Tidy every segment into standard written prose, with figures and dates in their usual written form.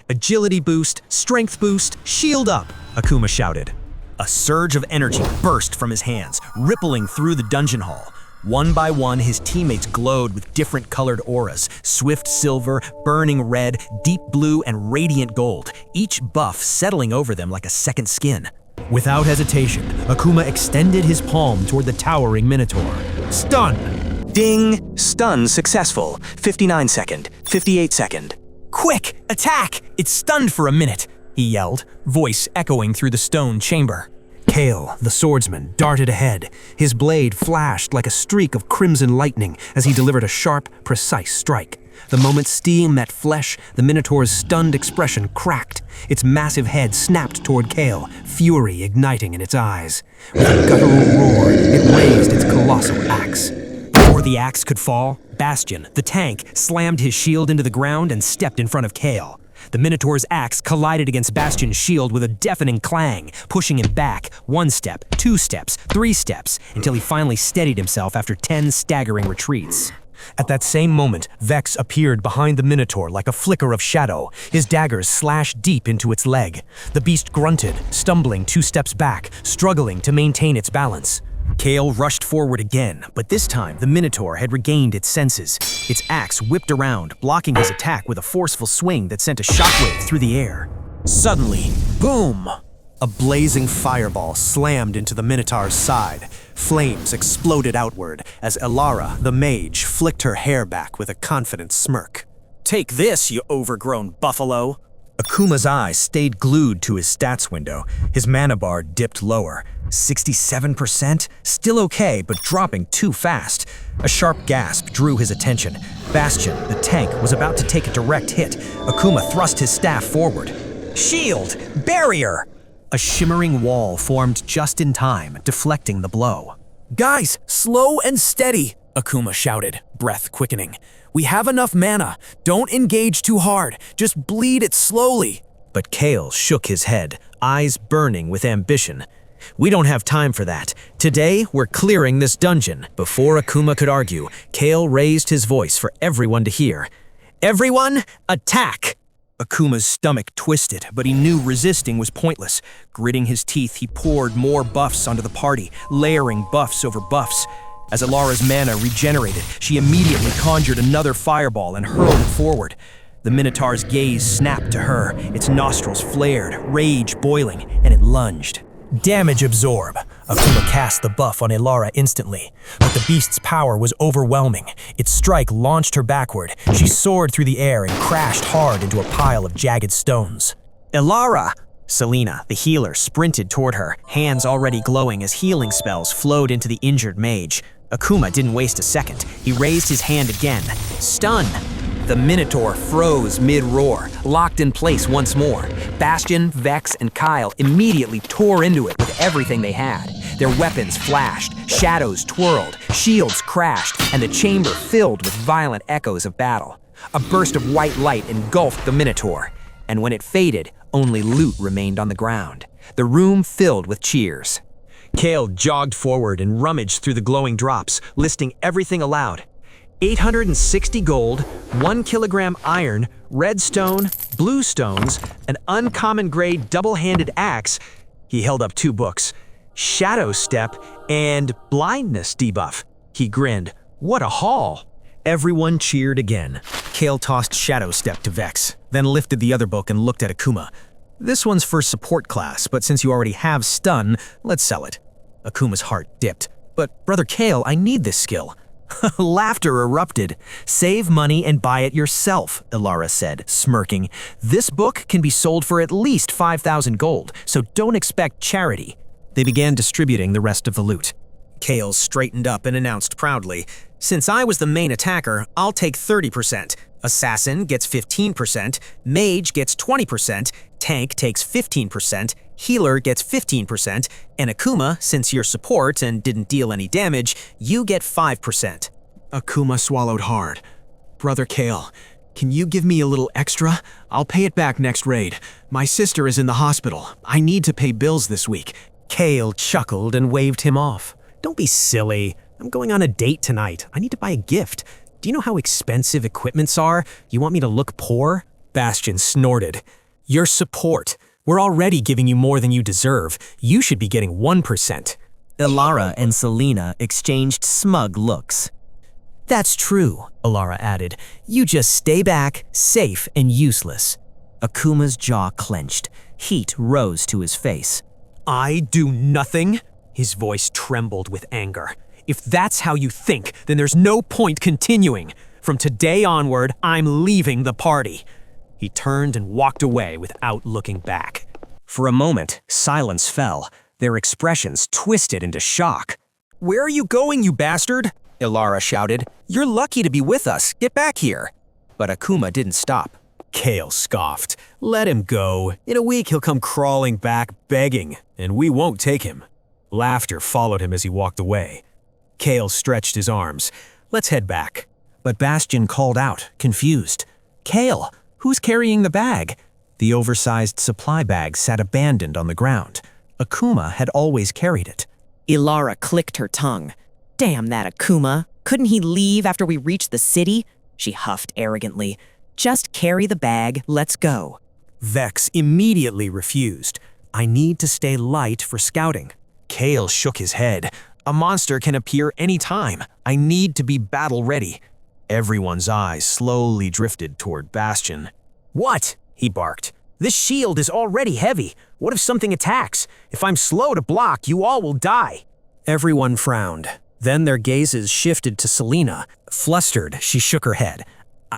Agility boost, strength boost, shield up, Akuma shouted. A surge of energy burst from his hands, rippling through the dungeon hall. One by one, his teammates glowed with different colored auras, swift silver, burning red, deep blue, and radiant gold, each buff settling over them like a second skin. Without hesitation, Akuma extended his palm toward the towering Minotaur. Stun! Ding! Stun successful. 59 second, 58 second. Quick! Attack! It's stunned for a minute, he yelled, voice echoing through the stone chamber. Kale, the swordsman, darted ahead. His blade flashed like a streak of crimson lightning as he delivered a sharp, precise strike. The moment steel met flesh, the Minotaur's stunned expression cracked. Its massive head snapped toward Kale, fury igniting in its eyes. With a guttural roar, it raised its colossal axe. Before the axe could fall, Bastion, the tank, slammed his shield into the ground and stepped in front of Kale. The Minotaur's axe collided against Bastion's shield with a deafening clang, pushing him back 1 step, 2 steps, 3 steps, until he finally steadied himself after 10 staggering retreats. At that same moment, Vex appeared behind the Minotaur like a flicker of shadow. His daggers slashed deep into its leg. The beast grunted, stumbling 2 steps back, struggling to maintain its balance. Kale rushed forward again, but this time the Minotaur had regained its senses. Its axe whipped around, blocking his attack with a forceful swing that sent a shockwave through the air. Suddenly, boom! A blazing fireball slammed into the Minotaur's side. Flames exploded outward as Elara, the mage, flicked her hair back with a confident smirk. "Take this, you overgrown buffalo!" Akuma's eyes stayed glued to his stats window. His mana bar dipped lower. 67%? Still okay, but dropping too fast. A sharp gasp drew his attention. Bastion, the tank, was about to take a direct hit. Akuma thrust his staff forward. Shield! Barrier! A shimmering wall formed just in time, deflecting the blow. "Guys, slow and steady," Akuma shouted, breath quickening. "We have enough mana. Don't engage too hard. Just bleed it slowly." But Kale shook his head, eyes burning with ambition. "We don't have time for that. Today, we're clearing this dungeon." Before Akuma could argue, Kale raised his voice for everyone to hear. "Everyone, attack!" Akuma's stomach twisted, but he knew resisting was pointless. Gritting his teeth, he poured more buffs onto the party, layering buffs over buffs. As Elara's mana regenerated, she immediately conjured another fireball and hurled it forward. The Minotaur's gaze snapped to her, its nostrils flared, rage boiling, and it lunged. Damage absorb. Akuma cast the buff on Elara instantly, but the beast's power was overwhelming. Its strike launched her backward. She soared through the air and crashed hard into a pile of jagged stones. "Elara!" Selena, the healer, sprinted toward her, hands already glowing as healing spells flowed into the injured mage. Akuma didn't waste a second. He raised his hand again. Stun! The Minotaur froze mid-roar, locked in place once more. Bastion, Vex, and Kale immediately tore into it with everything they had. Their weapons flashed, shadows twirled, shields crashed, and the chamber filled with violent echoes of battle. A burst of white light engulfed the Minotaur, and when it faded, only loot remained on the ground. The room filled with cheers. Kale jogged forward and rummaged through the glowing drops, listing everything aloud. 860 gold, 1 kilogram iron, red stone, blue stones, an uncommon gray double-handed axe. He held up 2 books. Shadow Step and Blindness debuff. He grinned. What a haul! Everyone cheered again. Kale tossed Shadow Step to Vex, then lifted the other book and looked at Akuma. This one's for support class, but since you already have stun, let's sell it. Akuma's heart dipped. But Brother Kale, I need this skill. Laughter erupted. "Save money and buy it yourself," Elara said, smirking. "This book can be sold for at least 5,000 gold, so don't expect charity." They began distributing the rest of the loot. Kale straightened up and announced proudly, "Since I was the main attacker, I'll take 30%. Assassin gets 15%, Mage gets 20%, Tank takes 15%, Healer gets 15%, and Akuma, since you're support and didn't deal any damage, you get 5%. Akuma swallowed hard. "Brother Kale, can you give me a little extra? I'll pay it back next raid. My sister is in the hospital. I need to pay bills this week." Kale chuckled and waved him off. "Don't be silly. I'm going on a date tonight. I need to buy a gift. Do you know how expensive equipments are? You want me to look poor?" Bastion snorted. Your support. We're already giving you more than you deserve. You should be getting 1%. Ilara and Selena exchanged smug looks. That's true, Ilara added. You just stay back, safe and useless. Akuma's jaw clenched. Heat rose to his face. I do nothing? His voice trembled with anger. If that's how you think, then there's no point continuing. From today onward, I'm leaving the party. He turned and walked away without looking back. For a moment, silence fell, their expressions twisted into shock. Where are you going, you bastard? Ilara shouted. You're lucky to be with us. Get back here. But Akuma didn't stop. Kale scoffed. Let him go. In a week he'll come crawling back begging, and we won't take him. Laughter followed him as he walked away. Kale stretched his arms. Let's head back. But Bastion called out, confused. Kale, who's carrying the bag? The oversized supply bag sat abandoned on the ground. Akuma had always carried it. Ilara clicked her tongue. Damn that Akuma. Couldn't he leave after we reached the city? She huffed arrogantly. Just carry the bag, let's go. Vex immediately refused. I need to stay light for scouting. Kale shook his head. A monster can appear any time. I need to be battle ready. Everyone's eyes slowly drifted toward Bastion. What? He barked. This shield is already heavy. What if something attacks? If I'm slow to block, you all will die. Everyone frowned. Then their gazes shifted to Selena. Flustered, she shook her head.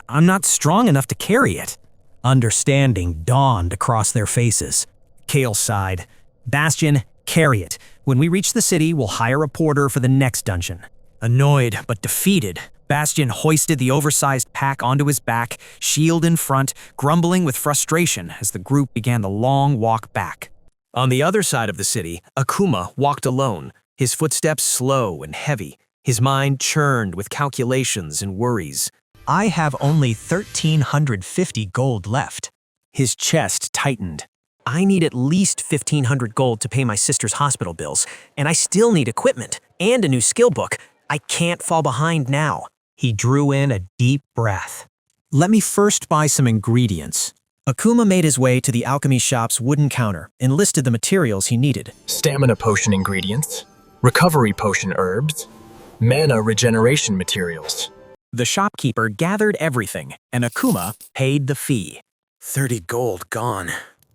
I'm not strong enough to carry it. Understanding dawned across their faces. Kale sighed. Bastion, carry it. When we reach the city, we'll hire a porter for the next dungeon. Annoyed but defeated, Bastion hoisted the oversized pack onto his back, shield in front, grumbling with frustration as the group began the long walk back. On the other side of the city, Akuma walked alone, his footsteps slow and heavy, his mind churned with calculations and worries. I have only 1,350 gold left. His chest tightened. I need at least 1,500 gold to pay my sister's hospital bills, and I still need equipment and a new skill book. I can't fall behind now. He drew in a deep breath. Let me first buy some ingredients. Akuma made his way to the alchemy shop's wooden counter and listed the materials he needed. Stamina potion ingredients, recovery potion herbs, mana regeneration materials. The shopkeeper gathered everything, and Akuma paid the fee. 30 gold gone.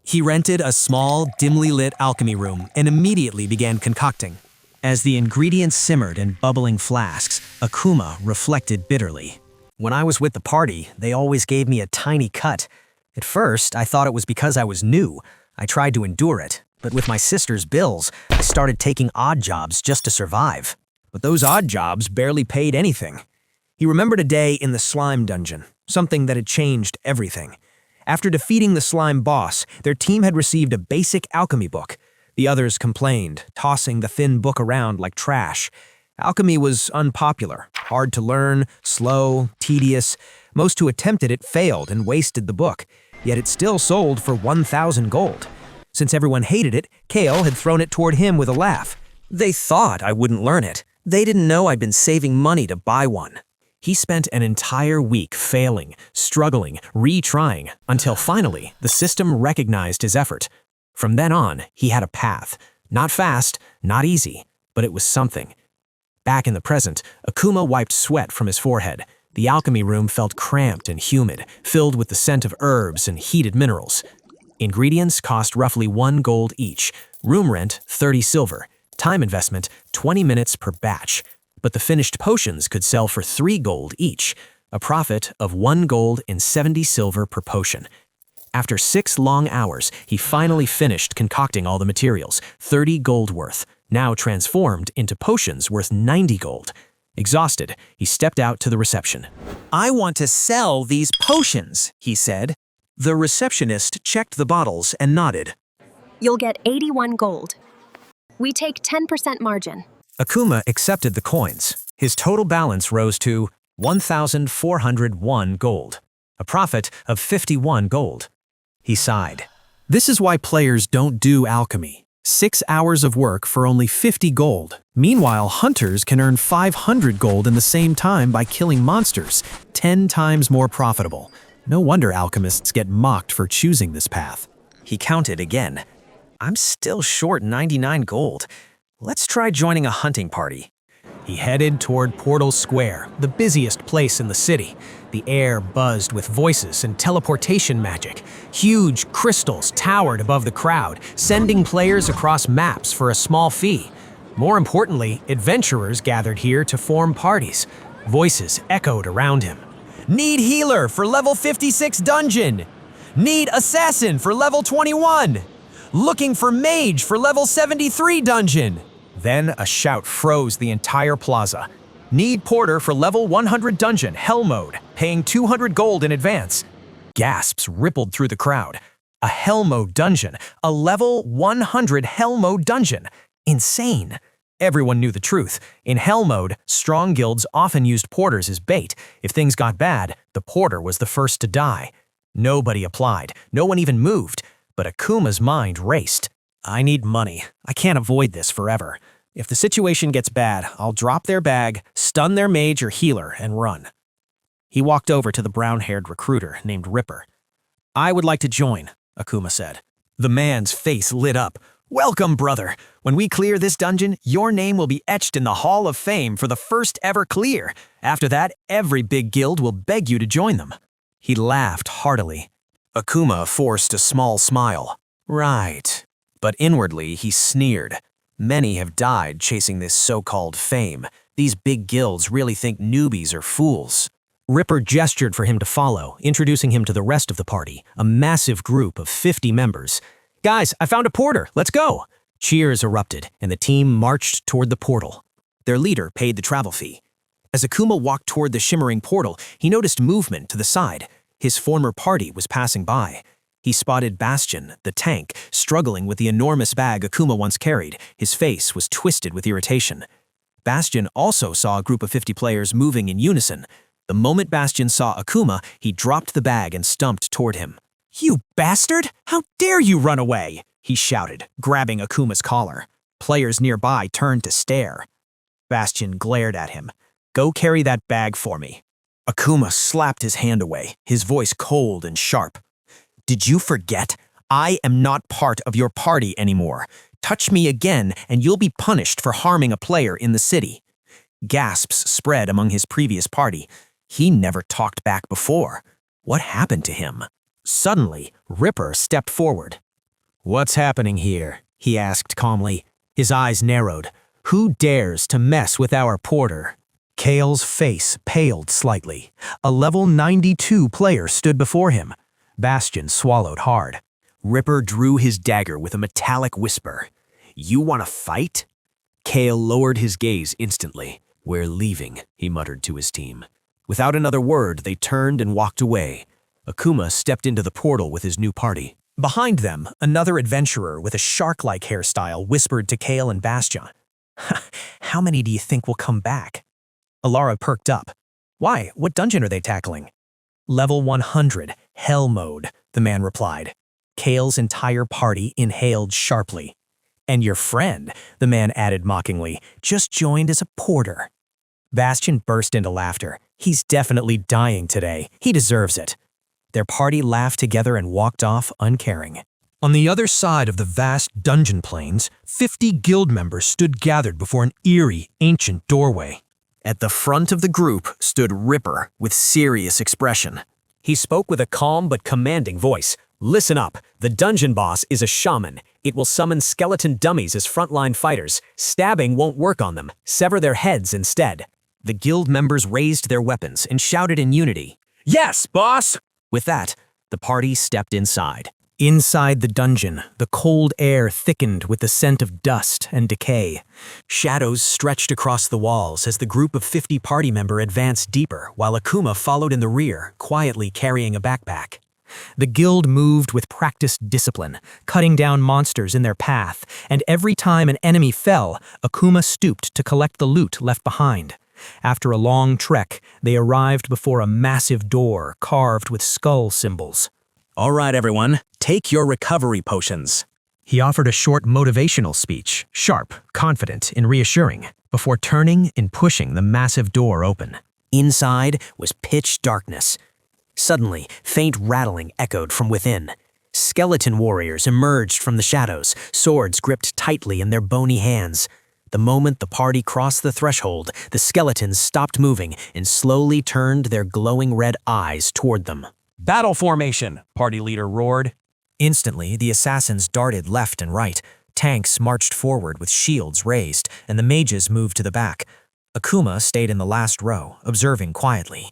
He rented a small, dimly lit alchemy room and immediately began concocting. As the ingredients simmered in bubbling flasks, Akuma reflected bitterly. When I was with the party, they always gave me a tiny cut. At first, I thought it was because I was new. I tried to endure it, but with my sister's bills, I started taking odd jobs just to survive. But those odd jobs barely paid anything. He remembered a day in the slime dungeon, something that had changed everything. After defeating the slime boss, their team had received a basic alchemy book. The others complained, tossing the thin book around like trash. Alchemy was unpopular, hard to learn, slow, tedious. Most who attempted it failed and wasted the book, yet it still sold for 1,000 gold. Since everyone hated it, Kale had thrown it toward him with a laugh. They thought I wouldn't learn it. They didn't know I'd been saving money to buy one. He spent an entire week failing, struggling, retrying, until finally the system recognized his effort. From then on, he had a path. Not fast, not easy, but it was something. Back in the present, Akuma wiped sweat from his forehead. The alchemy room felt cramped and humid, filled with the scent of herbs and heated minerals. Ingredients cost roughly 1 gold each, room rent 30 silver, time investment 20 minutes per batch. But the finished potions could sell for 3 gold each, a profit of 1 gold and 70 silver per potion. After 6 long hours, he finally finished concocting all the materials, 30 gold worth, now transformed into potions worth 90 gold. Exhausted, he stepped out to the reception. I want to sell these potions, he said. The receptionist checked the bottles and nodded. You'll get 81 gold. We take 10% margin. Akuma accepted the coins. His total balance rose to 1,401 gold, a profit of 51 gold. He sighed. This is why players don't do alchemy. 6 hours of work for only 50 gold. Meanwhile, hunters can earn 500 gold in the same time by killing monsters, 10 times more profitable. No wonder alchemists get mocked for choosing this path. He counted again. I'm still short 99 gold. Let's try joining a hunting party. He headed toward Portal Square, the busiest place in the city. The air buzzed with voices and teleportation magic. Huge crystals towered above the crowd, sending players across maps for a small fee. More importantly, adventurers gathered here to form parties. Voices echoed around him. Need healer for level 56 dungeon. Need assassin for level 21. Looking for mage for level 73 dungeon. Then a shout froze the entire plaza. Need porter for level 100 dungeon, hell mode, paying 200 gold in advance. Gasps rippled through the crowd. A hell mode dungeon, a level 100 hell mode dungeon. Insane. Everyone knew the truth. In hell mode, strong guilds often used porters as bait. If things got bad, the porter was the first to die. Nobody applied. No one even moved. But Akuma's mind raced. I need money. I can't avoid this forever. If the situation gets bad, I'll drop their bag, stun their mage or healer, and run. He walked over to the brown-haired recruiter named Ripper. I would like to join, Akuma said. The man's face lit up. Welcome, brother. When we clear this dungeon, your name will be etched in the Hall of Fame for the first ever clear. After that, every big guild will beg you to join them. He laughed heartily. Akuma forced a small smile. Right. But inwardly, he sneered. Many have died chasing this so-called fame. These big guilds really think newbies are fools. Ripper gestured for him to follow, introducing him to the rest of the party, a massive group of 50 members. Guys, I found a porter. Let's go. Cheers erupted, and the team marched toward the portal. Their leader paid the travel fee. As Akuma walked toward the shimmering portal, he noticed movement to the side. His former party was passing by. He spotted Bastion, the tank, struggling with the enormous bag Akuma once carried. His face was twisted with irritation. Bastion also saw a group of 50 players moving in unison. The moment Bastion saw Akuma, he dropped the bag and stumped toward him. You bastard! How dare you run away! He shouted, grabbing Akuma's collar. Players nearby turned to stare. Bastion glared at him. Go carry that bag for me. Akuma slapped his hand away, his voice cold and sharp. Did you forget? I am not part of your party anymore. Touch me again, and you'll be punished for harming a player in the city. Gasps spread among his previous party. He never talked back before. What happened to him? Suddenly, Ripper stepped forward. What's happening here? He asked calmly. His eyes narrowed. Who dares to mess with our porter? Kale's face paled slightly. A level 92 player stood before him. Bastion swallowed hard. Ripper drew his dagger with a metallic whisper. You want to fight? Kale lowered his gaze instantly. We're leaving, he muttered to his team. Without another word, they turned and walked away. Akuma stepped into the portal with his new party. Behind them, another adventurer with a shark-like hairstyle whispered to Kale and Bastion. How many do you think will come back? Alara perked up. Why? What dungeon are they tackling? Level 100, Hell Mode, the man replied. Kale's entire party inhaled sharply. And your friend, the man added mockingly, just joined as a porter. Bastion burst into laughter. He's definitely dying today. He deserves it. Their party laughed together and walked off uncaring. On the other side of the vast dungeon plains, 50 guild members stood gathered before an eerie, ancient doorway. At the front of the group stood Ripper with serious expression. He spoke with a calm but commanding voice. Listen up, the dungeon boss is a shaman. It will summon skeleton dummies as frontline fighters. Stabbing won't work on them. Sever their heads instead. The guild members raised their weapons and shouted in unity. Yes, boss! With that, the party stepped inside. Inside the dungeon, the cold air thickened with the scent of dust and decay. Shadows stretched across the walls as the group of 50 party member advanced deeper, while Akuma followed in the rear, quietly carrying a backpack. The guild moved with practiced discipline, cutting down monsters in their path, and every time an enemy fell, Akuma stooped to collect the loot left behind. After a long trek, they arrived before a massive door carved with skull symbols. All right, everyone, take your recovery potions. He offered a short motivational speech, sharp, confident, and reassuring, before turning and pushing the massive door open. Inside was pitch darkness. Suddenly, faint rattling echoed from within. Skeleton warriors emerged from the shadows, swords gripped tightly in their bony hands. The moment the party crossed the threshold, the skeletons stopped moving and slowly turned their glowing red eyes toward them. Battle formation, party leader roared. Instantly, the assassins darted left and right. Tanks marched forward with shields raised, and the mages moved to the back. Akuma stayed in the last row, observing quietly.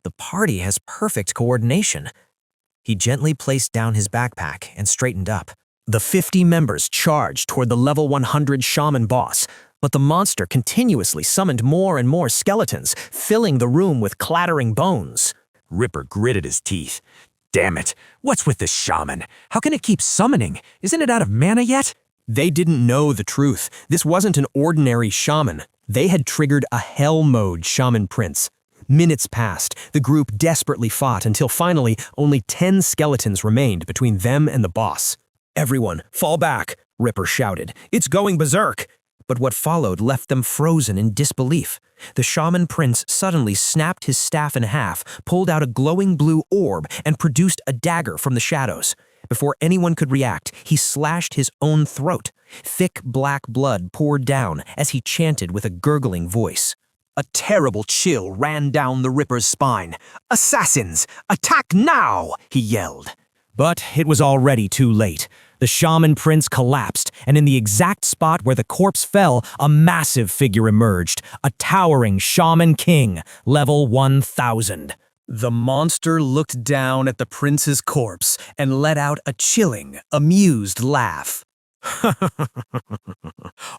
The party has perfect coordination. He gently placed down his backpack and straightened up. The 50 members charged toward the level 100 shaman boss, but the monster continuously summoned more and more skeletons, filling the room with clattering bones. Ripper gritted his teeth. Damn it, what's with this shaman? How can it keep summoning? Isn't it out of mana yet? They didn't know the truth. This wasn't an ordinary shaman. They had triggered a hell mode shaman prince. Minutes passed. The group desperately fought until finally only 10 skeletons remained between them and the boss. "Everyone, fall back," Ripper shouted. "It's going berserk." But what followed left them frozen in disbelief. The shaman prince suddenly snapped his staff in half, pulled out a glowing blue orb, and produced a dagger from the shadows. Before anyone could react, he slashed his own throat. Thick black blood poured down as he chanted with a gurgling voice. A terrible chill ran down the Ripper's spine. "Assassins, attack now!" he yelled. But it was already too late. The shaman prince collapsed, and in the exact spot where the corpse fell, a massive figure emerged, a towering shaman king, level 1000. The monster looked down at the prince's corpse and let out a chilling, amused laugh.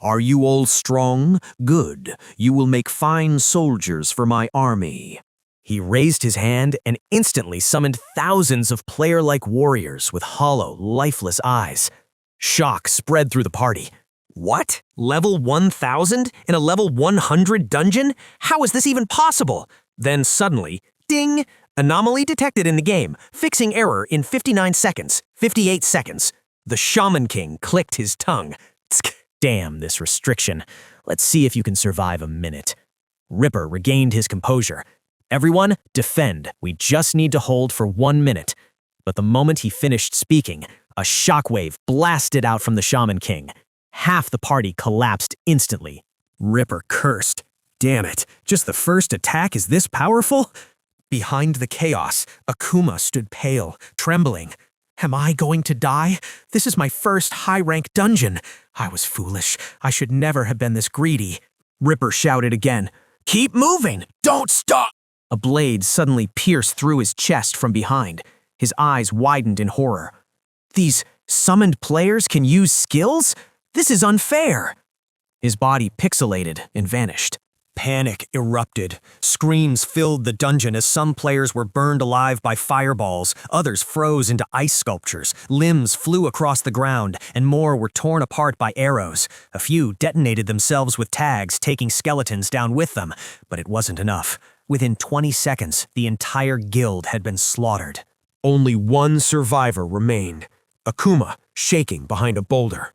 "Are you all strong? Good. You will make fine soldiers for my army." He raised his hand and instantly summoned thousands of player-like warriors with hollow, lifeless eyes. Shock spread through the party. What? Level 1000 in a level 100 dungeon? How is this even possible? Then suddenly, ding! Anomaly detected in the game. Fixing error in 59 seconds, 58 seconds. The Shaman King clicked his tongue. Tsk, damn this restriction. Let's see if you can survive a minute. Ripper regained his composure. "Everyone, defend. We just need to hold for 1 minute." But the moment he finished speaking, a shockwave blasted out from the Shaman King. Half the party collapsed instantly. Ripper cursed. Damn it, just the first attack is this powerful? Behind the chaos, Akuma stood pale, trembling. Am I going to die? This is my first high-rank dungeon. I was foolish. I should never have been this greedy. Ripper shouted again. Keep moving! Don't stop! A blade suddenly pierced through his chest from behind. His eyes widened in horror. These summoned players can use skills? This is unfair! His body pixelated and vanished. Panic erupted. Screams filled the dungeon as some players were burned alive by fireballs, others froze into ice sculptures, limbs flew across the ground, and more were torn apart by arrows. A few detonated themselves with tags, taking skeletons down with them, but it wasn't enough. Within 20 seconds, the entire guild had been slaughtered. Only one survivor remained, Akuma, shaking behind a boulder.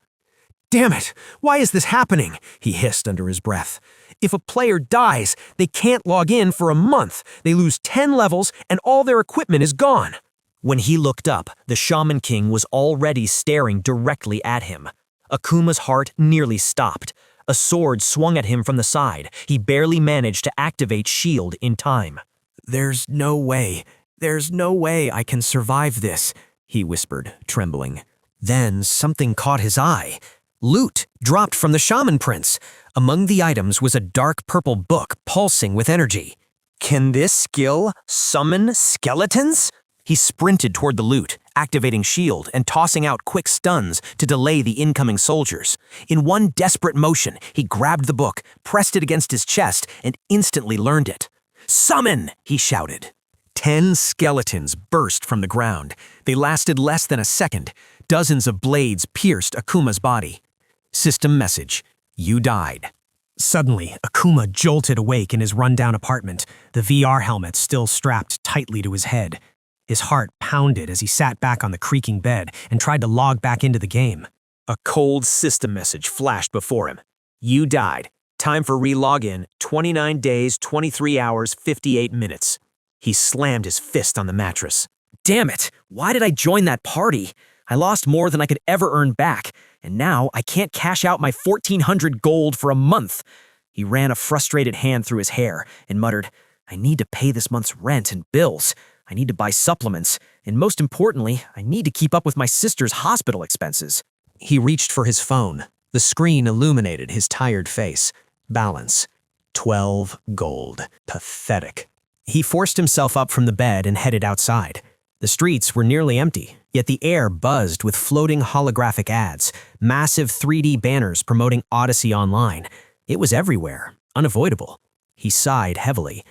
Damn it! Why is this happening? He hissed under his breath. If a player dies, they can't log in for a month. They lose 10 levels and all their equipment is gone. When he looked up, the Shaman King was already staring directly at him. Akuma's heart nearly stopped. A sword swung at him from the side. He barely managed to activate shield in time. There's no way I can survive this, he whispered, trembling. Then something caught his eye. Loot dropped from the Shaman Prince. Among the items was a dark purple book pulsing with energy. Can this skill summon skeletons? He sprinted toward the loot, activating shield and tossing out quick stuns to delay the incoming soldiers. In one desperate motion, he grabbed the book, pressed it against his chest, and instantly learned it. Summon! He shouted. 10 skeletons burst from the ground. They lasted less than a second. Dozens of blades pierced Akuma's body. System message. You died. Suddenly, Akuma jolted awake in his rundown apartment, the VR helmet still strapped tightly to his head. His heart pounded as he sat back on the creaking bed and tried to log back into the game. A cold system message flashed before him. You died. Time for re-login, 29 days, 23 hours, 58 minutes. He slammed his fist on the mattress. Damn it! Why did I join that party? I lost more than I could ever earn back, and now I can't cash out my 1,400 gold for a month. He ran a frustrated hand through his hair and muttered, I need to pay this month's rent and bills. I need to buy supplements, and most importantly, I need to keep up with my sister's hospital expenses. He reached for his phone. The screen illuminated his tired face. Balance. 12 gold. Pathetic. He forced himself up from the bed and headed outside. The streets were nearly empty, yet the air buzzed with floating holographic ads, massive 3D banners promoting Odyssey Online. It was everywhere, unavoidable. He sighed heavily.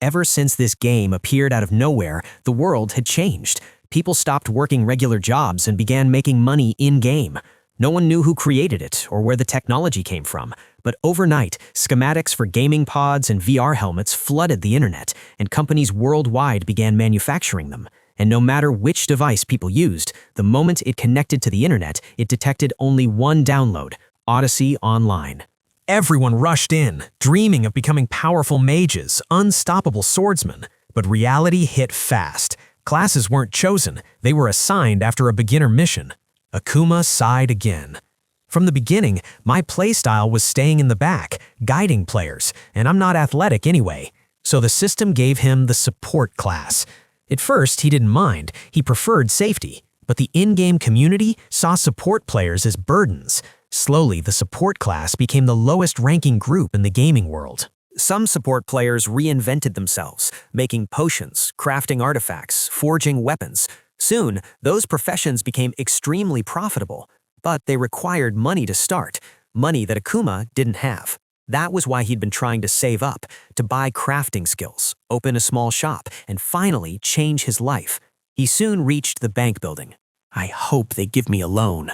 Ever since this game appeared out of nowhere, the world had changed. People stopped working regular jobs and began making money in-game. No one knew who created it or where the technology came from, but overnight, schematics for gaming pods and VR helmets flooded the internet, and companies worldwide began manufacturing them. And no matter which device people used, the moment it connected to the internet, it detected only one download, Odyssey Online. Everyone rushed in, dreaming of becoming powerful mages, unstoppable swordsmen. But reality hit fast. Classes weren't chosen, they were assigned after a beginner mission. Akuma sighed again. From the beginning, my playstyle was staying in the back, guiding players, and I'm not athletic anyway. So the system gave him the support class. At first, he didn't mind, he preferred safety, but the in-game community saw support players as burdens. Slowly, the support class became the lowest-ranking group in the gaming world. Some support players reinvented themselves, making potions, crafting artifacts, forging weapons. Soon, those professions became extremely profitable, but they required money to start, money that Akuma didn't have. That was why he'd been trying to save up, to buy crafting skills, open a small shop, and finally change his life. He soon reached the bank building. I hope they give me a loan.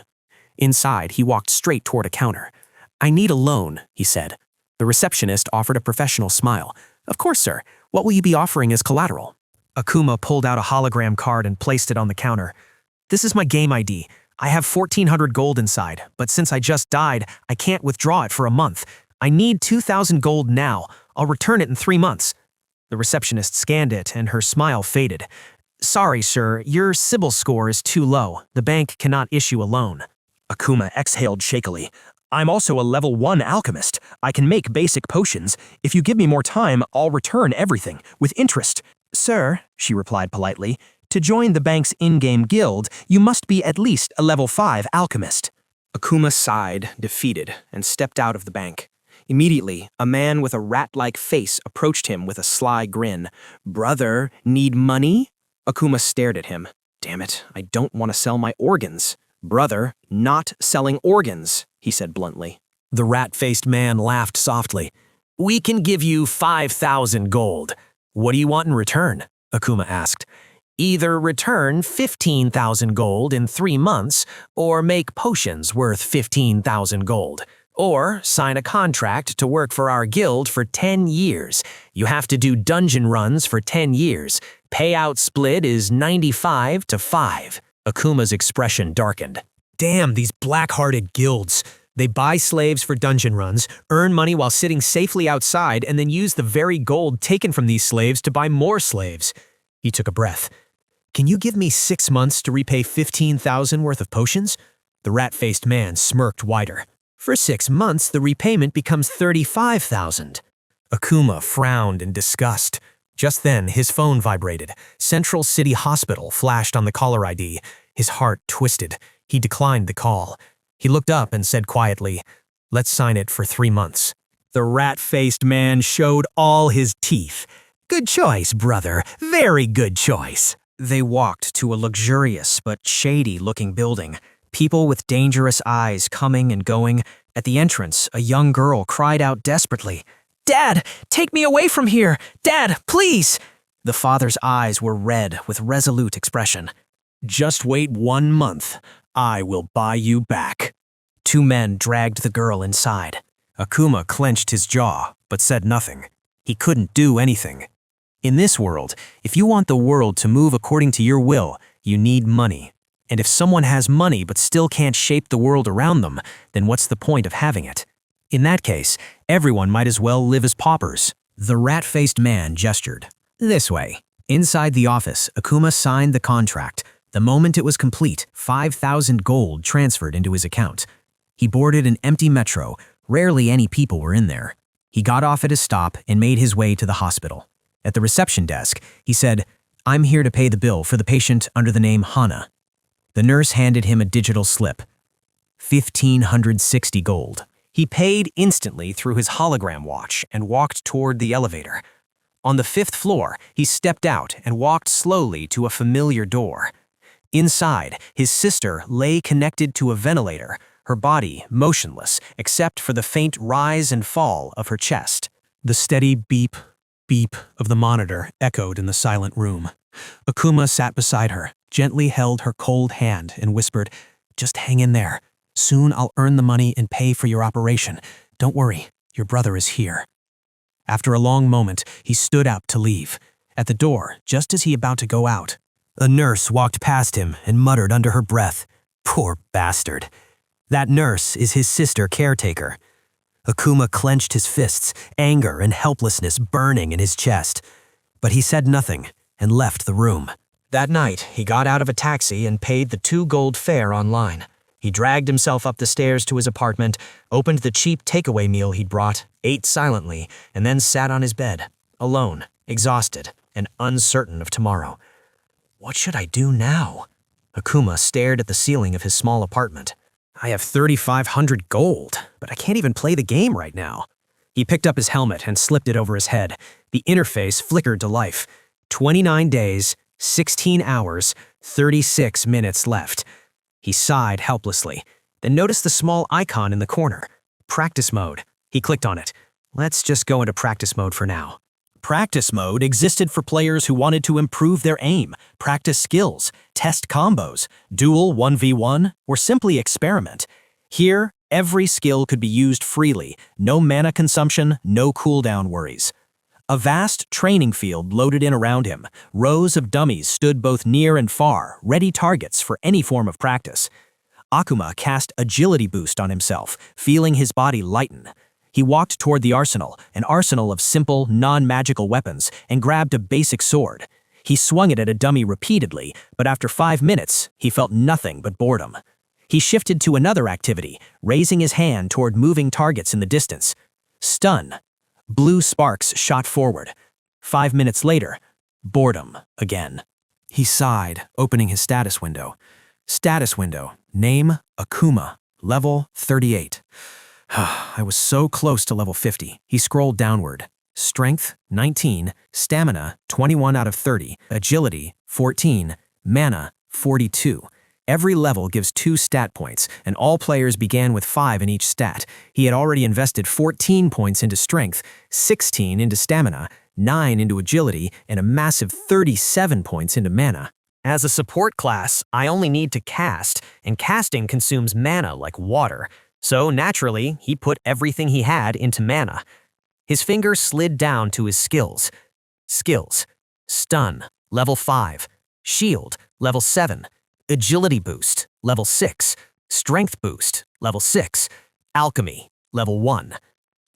Inside, he walked straight toward a counter. I need a loan, he said. The receptionist offered a professional smile. Of course, sir. What will you be offering as collateral? Akuma pulled out a hologram card and placed it on the counter. This is my game ID. I have 1,400 gold inside, but since I just died, I can't withdraw it for a month. I need 2,000 gold now. I'll return it in 3 months. The receptionist scanned it, and her smile faded. Sorry, sir, your Sybil score is too low. The bank cannot issue a loan. Akuma exhaled shakily. I'm also a level 1 alchemist. I can make basic potions. If you give me more time, I'll return everything, with interest. Sir, she replied politely, to join the bank's in-game guild, you must be at least a level 5 alchemist. Akuma sighed, defeated, and stepped out of the bank. Immediately, a man with a rat-like face approached him with a sly grin. Brother, need money? Akuma stared at him. Damn it, I don't want to sell my organs. Brother, not selling organs, he said bluntly. The rat-faced man laughed softly. We can give you 5,000 gold. What do you want in return? Akuma asked. Either return 15,000 gold in 3 months, or make potions worth 15,000 gold. Or sign a contract to work for our guild for 10 years. You have to do dungeon runs for 10 years. Payout split is 95-5. Akuma's expression darkened. Damn, these black-hearted guilds. They buy slaves for dungeon runs, earn money while sitting safely outside, and then use the very gold taken from these slaves to buy more slaves. He took a breath. Can you give me 6 months to repay 15,000 worth of potions? The rat-faced man smirked wider. For 6 months, the repayment becomes 35,000. Akuma frowned in disgust. Just then, his phone vibrated. Central City Hospital flashed on the caller ID. His heart twisted. He declined the call. He looked up and said quietly, Let's sign it for 3 months. The rat-faced man showed all his teeth. Good choice, brother. Very good choice. They walked to a luxurious but shady-looking building. People with dangerous eyes coming and going. At the entrance, a young girl cried out desperately, Dad, take me away from here! Dad, please! The father's eyes were red with resolute expression. Just wait 1 month. I will buy you back. 2 men dragged the girl inside. Akuma clenched his jaw, but said nothing. He couldn't do anything. In this world, if you want the world to move according to your will, you need money. And if someone has money but still can't shape the world around them, then what's the point of having it? In that case, everyone might as well live as paupers. The rat-faced man gestured. This way. Inside the office, Akuma signed the contract. The moment it was complete, 5,000 gold transferred into his account. He boarded an empty metro. Rarely any people were in there. He got off at his stop and made his way to the hospital. At the reception desk, he said, "I'm here to pay the bill for the patient under the name Hana." The nurse handed him a digital slip. 1,560 gold. He paid instantly through his hologram watch and walked toward the elevator. On the 5th floor, he stepped out and walked slowly to a familiar door. Inside, his sister lay connected to a ventilator, her body motionless except for the faint rise and fall of her chest. The steady beep, beep of the monitor echoed in the silent room. Akuma sat beside her, gently held her cold hand and whispered, "Just hang in there. Soon I'll earn the money and pay for your operation. Don't worry, your brother is here." After a long moment, he stood up to leave. At the door, just as he about to go out, a nurse walked past him and muttered under her breath, "Poor bastard." That nurse is his sister caretaker. Akuma clenched his fists, anger and helplessness burning in his chest. But he said nothing and left the room. That night, he got out of a taxi and paid the 2 gold fare online. He dragged himself up the stairs to his apartment, opened the cheap takeaway meal he'd brought, ate silently, and then sat on his bed, alone, exhausted, and uncertain of tomorrow. What should I do now? Akuma stared at the ceiling of his small apartment. I have 3,500 gold, but I can't even play the game right now. He picked up his helmet and slipped it over his head. The interface flickered to life. 29 days, 16 hours, 36 minutes left. He sighed helplessly, then noticed the small icon in the corner. Practice mode. He clicked on it. Let's just go into practice mode for now. Practice mode existed for players who wanted to improve their aim, practice skills, test combos, duel 1v1, or simply experiment. Here, every skill could be used freely, no mana consumption, no cooldown worries. A vast training field loaded in around him. Rows of dummies stood both near and far, ready targets for any form of practice. Akuma cast agility boost on himself, feeling his body lighten. He walked toward the arsenal, an arsenal of simple, non-magical weapons, and grabbed a basic sword. He swung it at a dummy repeatedly, but after 5 minutes, he felt nothing but boredom. He shifted to another activity, raising his hand toward moving targets in the distance. Stun. Blue sparks shot forward. 5 minutes later, boredom again. He sighed, opening his status window. Status window. Name, Akuma. Level 38. I was so close to level 50. He scrolled downward. Strength, 19. Stamina, 21 out of 30. Agility, 14. Mana, 42. Every level gives 2 stat points, and all players began with 5 in each stat. He had already invested 14 points into strength, 16 into stamina, 9 into agility, and a massive 37 points into mana. As a support class, I only need to cast, and casting consumes mana like water. So naturally, he put everything he had into mana. His finger slid down to his skills. Skills. Stun, level 5. Shield, level 7. Agility boost, level 6. Strength boost, level 6. Alchemy, level 1.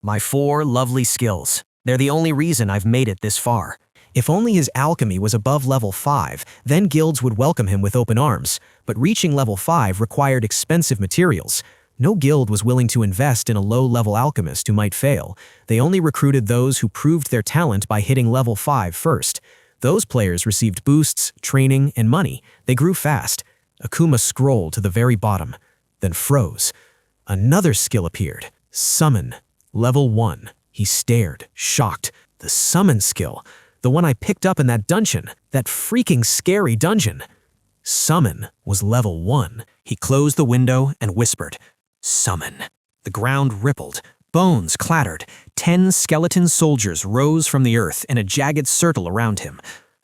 My 4 lovely skills. They're the only reason I've made it this far. If only his alchemy was above level 5, then guilds would welcome him with open arms. But reaching level 5 required expensive materials. No guild was willing to invest in a low-level alchemist who might fail. They only recruited those who proved their talent by hitting level 5 first. Those players received boosts, training, and money. They grew fast. Akuma scrolled to the very bottom, then froze. Another skill appeared. Summon. Level 1. He stared, shocked. The summon skill. The one I picked up in that dungeon. That freaking scary dungeon. Summon was level 1. He closed the window and whispered, "Summon." The ground rippled. Bones clattered. 10 skeleton soldiers rose from the earth in a jagged circle around him.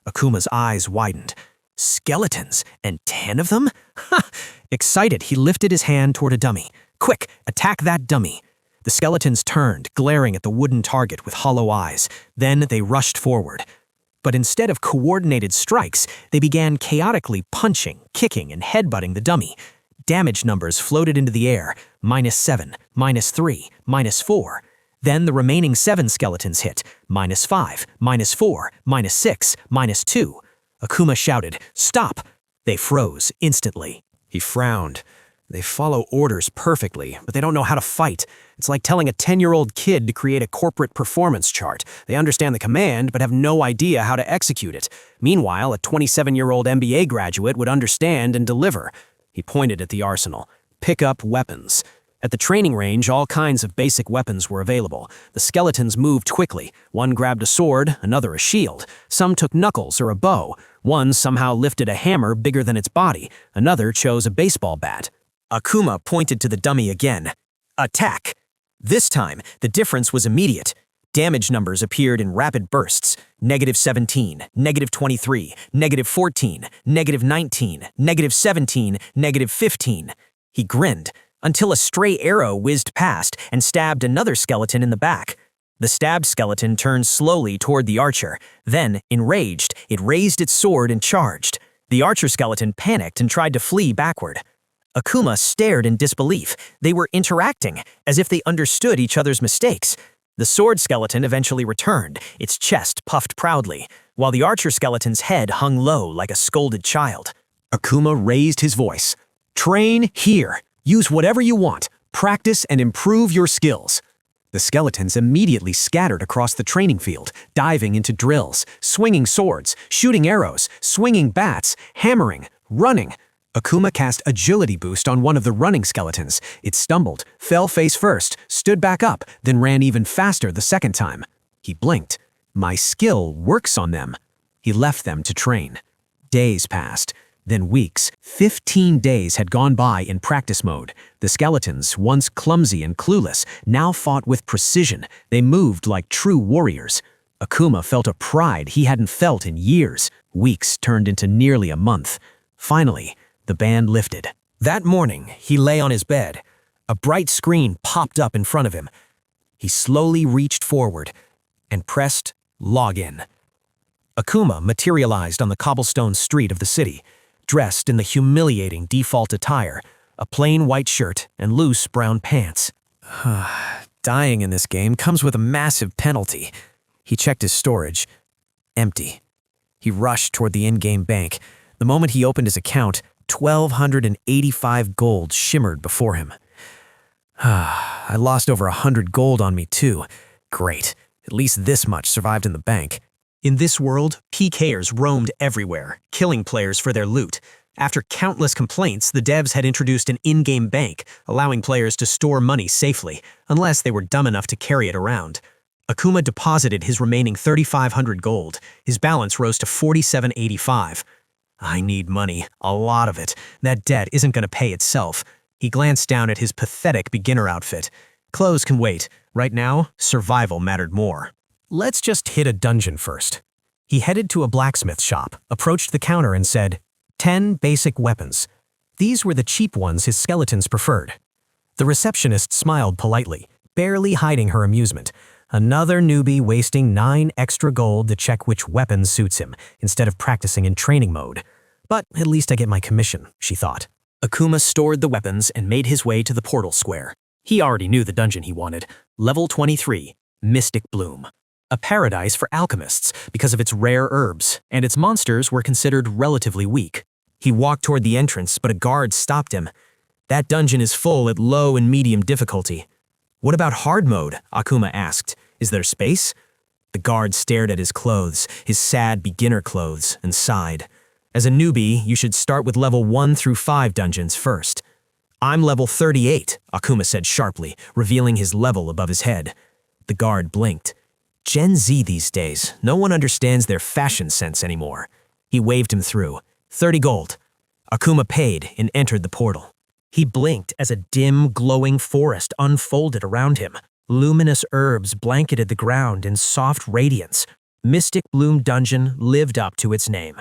Akuma's eyes widened. Skeletons, and 10 of them? Ha! Excited, he lifted his hand toward a dummy. Quick, attack that dummy. The skeletons turned, glaring at the wooden target with hollow eyes. Then they rushed forward. But instead of coordinated strikes, they began chaotically punching, kicking, and headbutting the dummy. Damage numbers floated into the air. -7, -3, -4. Then the remaining 7 skeletons hit. -5, -4, -6, -2. Akuma shouted, "Stop!" They froze instantly. He frowned. They follow orders perfectly, but they don't know how to fight. It's like telling a 10-year-old kid to create a corporate performance chart. They understand the command, but have no idea how to execute it. Meanwhile, a 27-year-old MBA graduate would understand and deliver. He pointed at the arsenal. Pick up weapons. At the training range, all kinds of basic weapons were available. The skeletons moved quickly. One grabbed a sword, another a shield. Some took knuckles or a bow. One somehow lifted a hammer bigger than its body. Another chose a baseball bat. Akuma pointed to the dummy again. Attack! This time, the difference was immediate. Damage numbers appeared in rapid bursts. -17, -23, -14, -19, -17, -15. He grinned, until a stray arrow whizzed past and stabbed another skeleton in the back. The stabbed skeleton turned slowly toward the archer. Then, enraged, it raised its sword and charged. The archer skeleton panicked and tried to flee backward. Akuma stared in disbelief. They were interacting, as if they understood each other's mistakes. The sword skeleton eventually returned, its chest puffed proudly, while the archer skeleton's head hung low like a scolded child. Akuma raised his voice. "Train here. Use whatever you want. Practice and improve your skills." The skeletons immediately scattered across the training field, diving into drills, swinging swords, shooting arrows, swinging bats, hammering, running. Akuma cast Agility Boost on one of the running skeletons. It stumbled, fell face first, stood back up, then ran even faster the second time. He blinked. My skill works on them. He left them to train. Days passed, then weeks. 15 days had gone by in practice mode. The skeletons, once clumsy and clueless, now fought with precision. They moved like true warriors. Akuma felt a pride he hadn't felt in years. Weeks turned into nearly a month. Finally, the band lifted. That morning, he lay on his bed. A bright screen popped up in front of him. He slowly reached forward and pressed Login. Akuma materialized on the cobblestone street of the city, dressed in the humiliating default attire, a plain white shirt and loose brown pants. Dying in this game comes with a massive penalty. He checked his storage. Empty. He rushed toward the in-game bank. The moment he opened his account, 1,285 gold shimmered before him. I lost over 100 gold on me too. Great. At least this much survived in the bank. In this world, PKers roamed everywhere, killing players for their loot. After countless complaints, the devs had introduced an in-game bank, allowing players to store money safely, unless they were dumb enough to carry it around. Akuma deposited his remaining 3,500 gold. His balance rose to 4,785. I need money, a lot of it. That debt isn't going to pay itself. He glanced down at his pathetic beginner outfit. Clothes can wait. Right now, survival mattered more. Let's just hit a dungeon first. He headed to a blacksmith shop, approached the counter and said, 10 basic weapons. These were the cheap ones his skeletons preferred. The receptionist smiled politely, barely hiding her amusement. Another newbie wasting 9 extra gold to check which weapon suits him, instead of practicing in training mode. But at least I get my commission, she thought. Akuma stored the weapons and made his way to the portal square. He already knew the dungeon he wanted. Level 23, Mystic Bloom. A paradise for alchemists because of its rare herbs, and its monsters were considered relatively weak. He walked toward the entrance, but a guard stopped him. That dungeon is full at low and medium difficulty. What about hard mode? Akuma asked. Is there space? The guard stared at his clothes, his sad beginner clothes, and sighed. As a newbie, you should start with level 1 through 5 dungeons first. I'm level 38, Akuma said sharply, revealing his level above his head. The guard blinked. Gen Z these days, no one understands their fashion sense anymore. He waved him through. 30 gold. Akuma paid and entered the portal. He blinked as a dim, glowing forest unfolded around him. Luminous herbs blanketed the ground in soft radiance. Mystic Bloom Dungeon lived up to its name.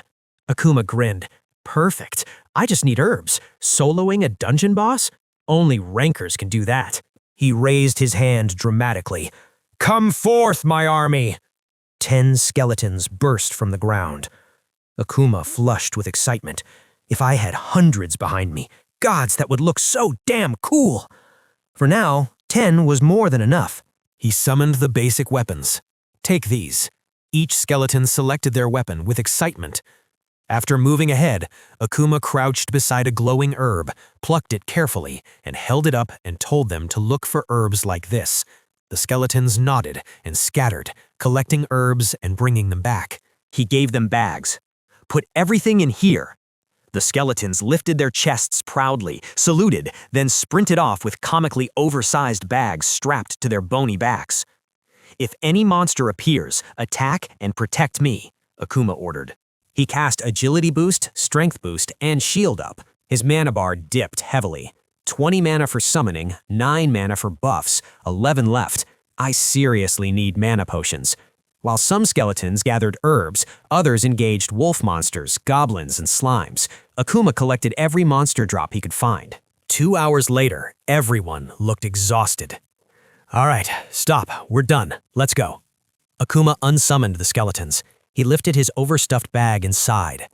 Akuma grinned. Perfect. I just need herbs. Soloing a dungeon boss? Only rankers can do that. He raised his hand dramatically. Come forth, my army! 10 skeletons burst from the ground. Akuma flushed with excitement. If I had hundreds behind me, gods, that would look so damn cool! For now, 10 was more than enough. He summoned the basic weapons. Take these. Each skeleton selected their weapon with excitement. After moving ahead, Akuma crouched beside a glowing herb, plucked it carefully, and held it up and told them to look for herbs like this. The skeletons nodded and scattered, collecting herbs and bringing them back. He gave them bags. Put everything in here. The skeletons lifted their chests proudly, saluted, then sprinted off with comically oversized bags strapped to their bony backs. If any monster appears, attack and protect me, Akuma ordered. He cast agility boost, strength boost, and shield up. His mana bar dipped heavily. 20 mana for summoning, 9 mana for buffs, 11 left. I seriously need mana potions. While some skeletons gathered herbs, others engaged wolf monsters, goblins, and slimes. Akuma collected every monster drop he could find. 2 hours later, everyone looked exhausted. All right, stop. We're done. Let's go. Akuma unsummoned the skeletons. He lifted his overstuffed bag and sighed.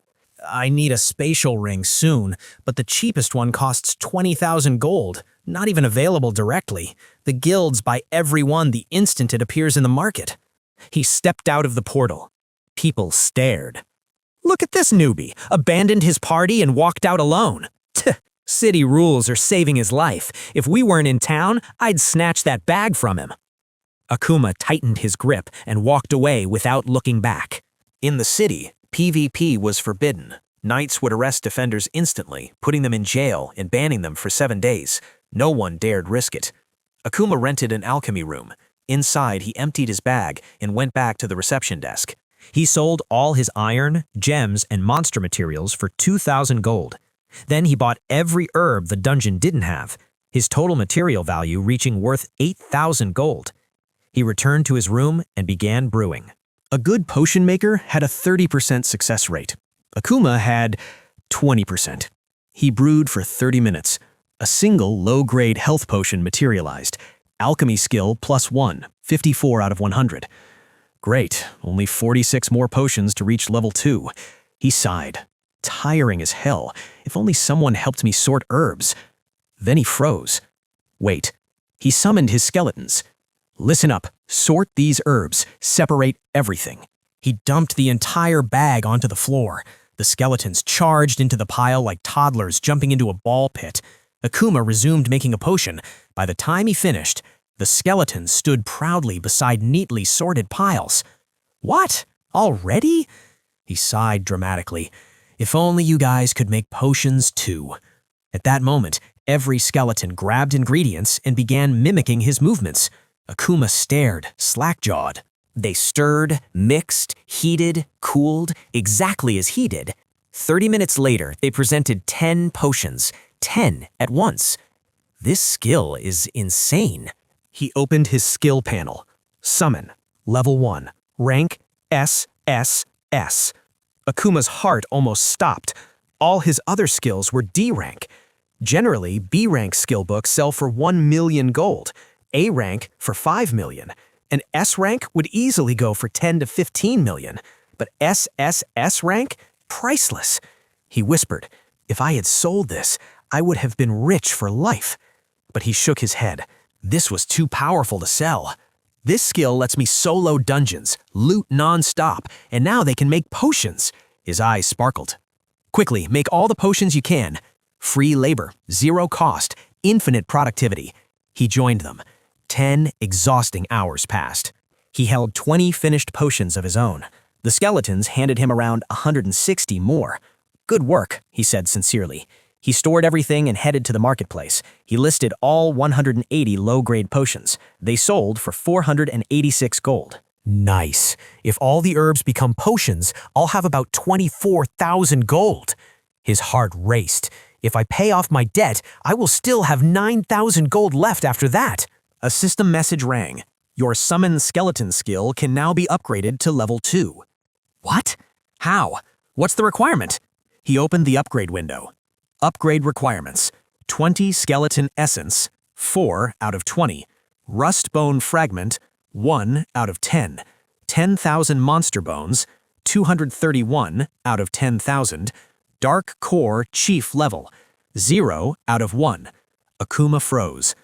I need a spatial ring soon, but the cheapest one costs 20,000 gold, not even available directly. The guilds buy every one the instant it appears in the market. He stepped out of the portal. People stared. Look at this newbie, abandoned his party and walked out alone. City rules are saving his life. If we weren't in town, I'd snatch that bag from him. Akuma tightened his grip and walked away without looking back. In the city, PvP was forbidden. Knights would arrest defenders instantly, putting them in jail and banning them for 7 days. No one dared risk it. Akuma rented an alchemy room. Inside, he emptied his bag and went back to the reception desk. He sold all his iron, gems, and monster materials for 2,000 gold. Then he bought every herb the dungeon didn't have, his total material value reaching worth 8,000 gold. He returned to his room and began brewing. A good potion maker had a 30% success rate. Akuma had 20%. He brewed for 30 minutes. A single low-grade health potion materialized. Alchemy skill +1, 54 out of 100. Great, only 46 more potions to reach level 2. He sighed. Tiring as hell. If only someone helped me sort herbs. Then he froze. Wait. He summoned his skeletons. Listen up. Sort these herbs. Separate everything. He dumped the entire bag onto the floor. The skeletons charged into the pile like toddlers jumping into a ball pit. Akuma resumed making a potion. By the time he finished, the skeletons stood proudly beside neatly sorted piles. What? Already? He sighed dramatically. If only you guys could make potions too. At that moment, every skeleton grabbed ingredients and began mimicking his movements. Akuma stared, slack-jawed. They stirred, mixed, heated, cooled, exactly as he did. 30 minutes later, they presented 10 potions. 10 at once. This skill is insane. He opened his skill panel. Summon. Level 1. Rank S. Akuma's heart almost stopped. All his other skills were D rank. Generally, B rank skill books sell for 1 million gold, A rank for 5 million, and S rank would easily go for 10 to 15 million. But SSS rank? Priceless. He whispered, if I had sold this, I would have been rich for life. But he shook his head. This was too powerful to sell. This skill lets me solo dungeons, loot non-stop, and now they can make potions. His eyes sparkled. Quickly, make all the potions you can. Free labor, 0 cost, infinite productivity. He joined them. 10 exhausting hours passed. He held 20 finished potions of his own. The skeletons handed him around 160 more. Good work, he said sincerely. He stored everything and headed to the marketplace. He listed all 180 low-grade potions. They sold for 486 gold. Nice. If all the herbs become potions, I'll have about 24,000 gold. His heart raced. If I pay off my debt, I will still have 9,000 gold left after that. A system message rang. Your summon skeleton skill can now be upgraded to level 2. What? How? What's the requirement? He opened the upgrade window. Upgrade requirements. 20 skeleton essence, 4 out of 20. Rust bone fragment, 1 out of 10. 10,000 monster bones, 231 out of 10,000. Dark core chief level, 0 out of 1. Akuma froze.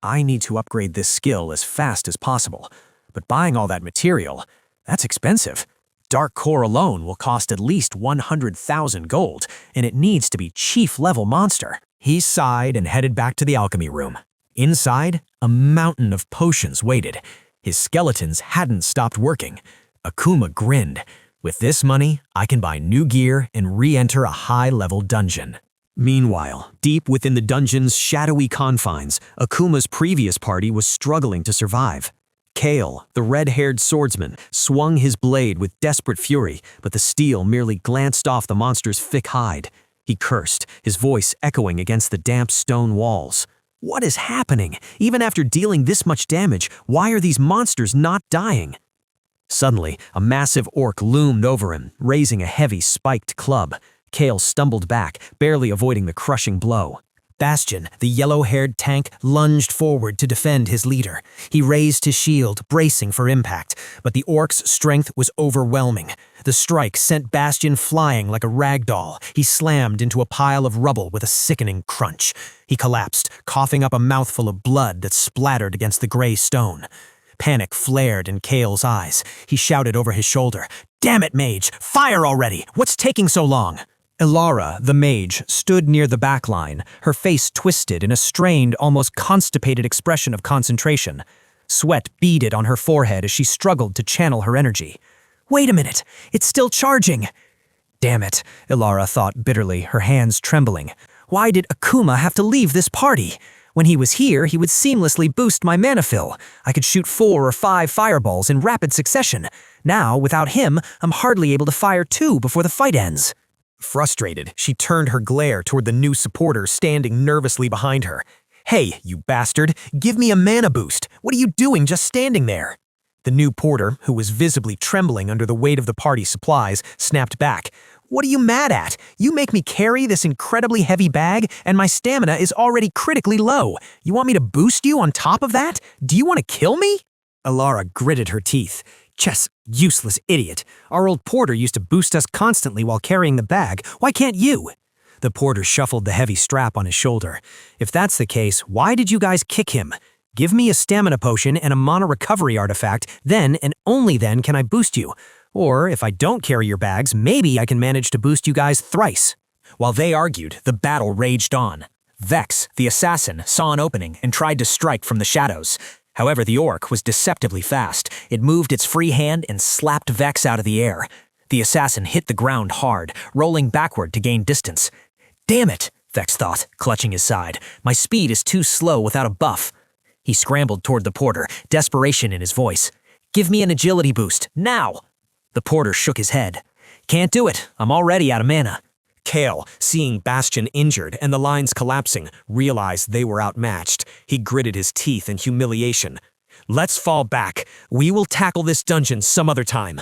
I need to upgrade this skill as fast as possible. But buying all that material, that's expensive. Dark Core alone will cost at least 100,000 gold, and it needs to be chief-level monster. He sighed and headed back to the alchemy room. Inside, a mountain of potions waited. His skeletons hadn't stopped working. Akuma grinned. With this money, I can buy new gear and re-enter a high-level dungeon. Meanwhile, deep within the dungeon's shadowy confines, Akuma's previous party was struggling to survive. Kale, the red-haired swordsman, swung his blade with desperate fury, but the steel merely glanced off the monster's thick hide. He cursed, his voice echoing against the damp stone walls. What is happening? Even after dealing this much damage, why are these monsters not dying? Suddenly, a massive orc loomed over him, raising a heavy, spiked club. Kale stumbled back, barely avoiding the crushing blow. Bastion, the yellow-haired tank, lunged forward to defend his leader. He raised his shield, bracing for impact, but the orc's strength was overwhelming. The strike sent Bastion flying like a rag doll. He slammed into a pile of rubble with a sickening crunch. He collapsed, coughing up a mouthful of blood that splattered against the gray stone. Panic flared in Kale's eyes. He shouted over his shoulder, "Damn it, mage! Fire already! What's taking so long?" Ilara, the mage, stood near the back line, her face twisted in a strained, almost constipated expression of concentration. Sweat beaded on her forehead as she struggled to channel her energy. "Wait a minute, it's still charging!" Damn it, Ilara thought bitterly, her hands trembling. Why did Akuma have to leave this party? When he was here, he would seamlessly boost my mana fill. I could shoot 4 or 5 fireballs in rapid succession. Now, without him, I'm hardly able to fire 2 before the fight ends. Frustrated, she turned her glare toward the new supporter standing nervously behind her. "Hey, you bastard, give me a mana boost. What are you doing just standing there?" The new porter, who was visibly trembling under the weight of the party's supplies, snapped back. "What are you mad at? You make me carry this incredibly heavy bag, and my stamina is already critically low. You want me to boost you on top of that? Do you want to kill me?" Ilara gritted her teeth. "Chess, useless idiot. Our old porter used to boost us constantly while carrying the bag. Why can't you?" The porter shuffled the heavy strap on his shoulder. "If that's the case, why did you guys kick him? Give me a stamina potion and a mana recovery artifact, then and only then can I boost you. Or if I don't carry your bags, maybe I can manage to boost you guys thrice." While they argued, the battle raged on. Vex, the assassin, saw an opening and tried to strike from the shadows. However, the orc was deceptively fast. It moved its free hand and slapped Vex out of the air. The assassin hit the ground hard, rolling backward to gain distance. "Damn it," Vex thought, clutching his side. "My speed is too slow without a buff." He scrambled toward the porter, desperation in his voice. "Give me an agility boost, now!" The porter shook his head. "Can't do it. I'm already out of mana." Kale, seeing Bastion injured and the lines collapsing, realized they were outmatched. He gritted his teeth in humiliation. "Let's fall back. We will tackle this dungeon some other time."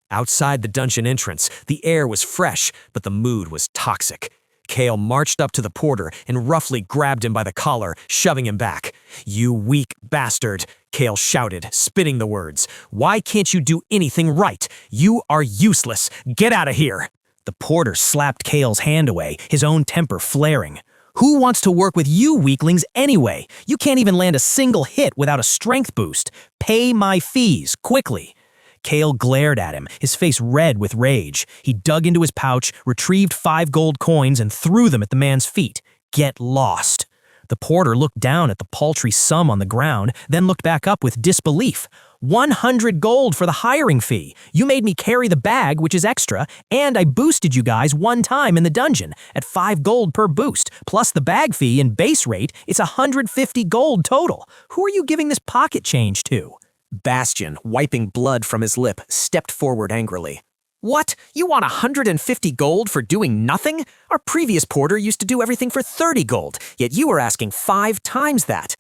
Outside the dungeon entrance, the air was fresh, but the mood was toxic. Kale marched up to the porter and roughly grabbed him by the collar, shoving him back. "You weak bastard," Kale shouted, spitting the words. "Why can't you do anything right? You are useless. Get out of here." The porter slapped Kale's hand away, his own temper flaring. "Who wants to work with you weaklings anyway? You can't even land a single hit without a strength boost. Pay my fees, quickly." Kale glared at him, his face red with rage. He dug into his pouch, retrieved 5 gold coins, and threw them at the man's feet. "Get lost." The porter looked down at the paltry sum on the ground, then looked back up with disbelief. 100 gold for the hiring fee. You made me carry the bag, which is extra, and I boosted you guys 1 time in the dungeon at 5 gold per boost, plus the bag fee and base rate, it's 150 gold total. Who are you giving this pocket change to? Bastion, wiping blood from his lip, stepped forward angrily. "What? You want 150 gold for doing nothing? Our previous porter used to do everything for 30 gold, yet you are asking 5 times that."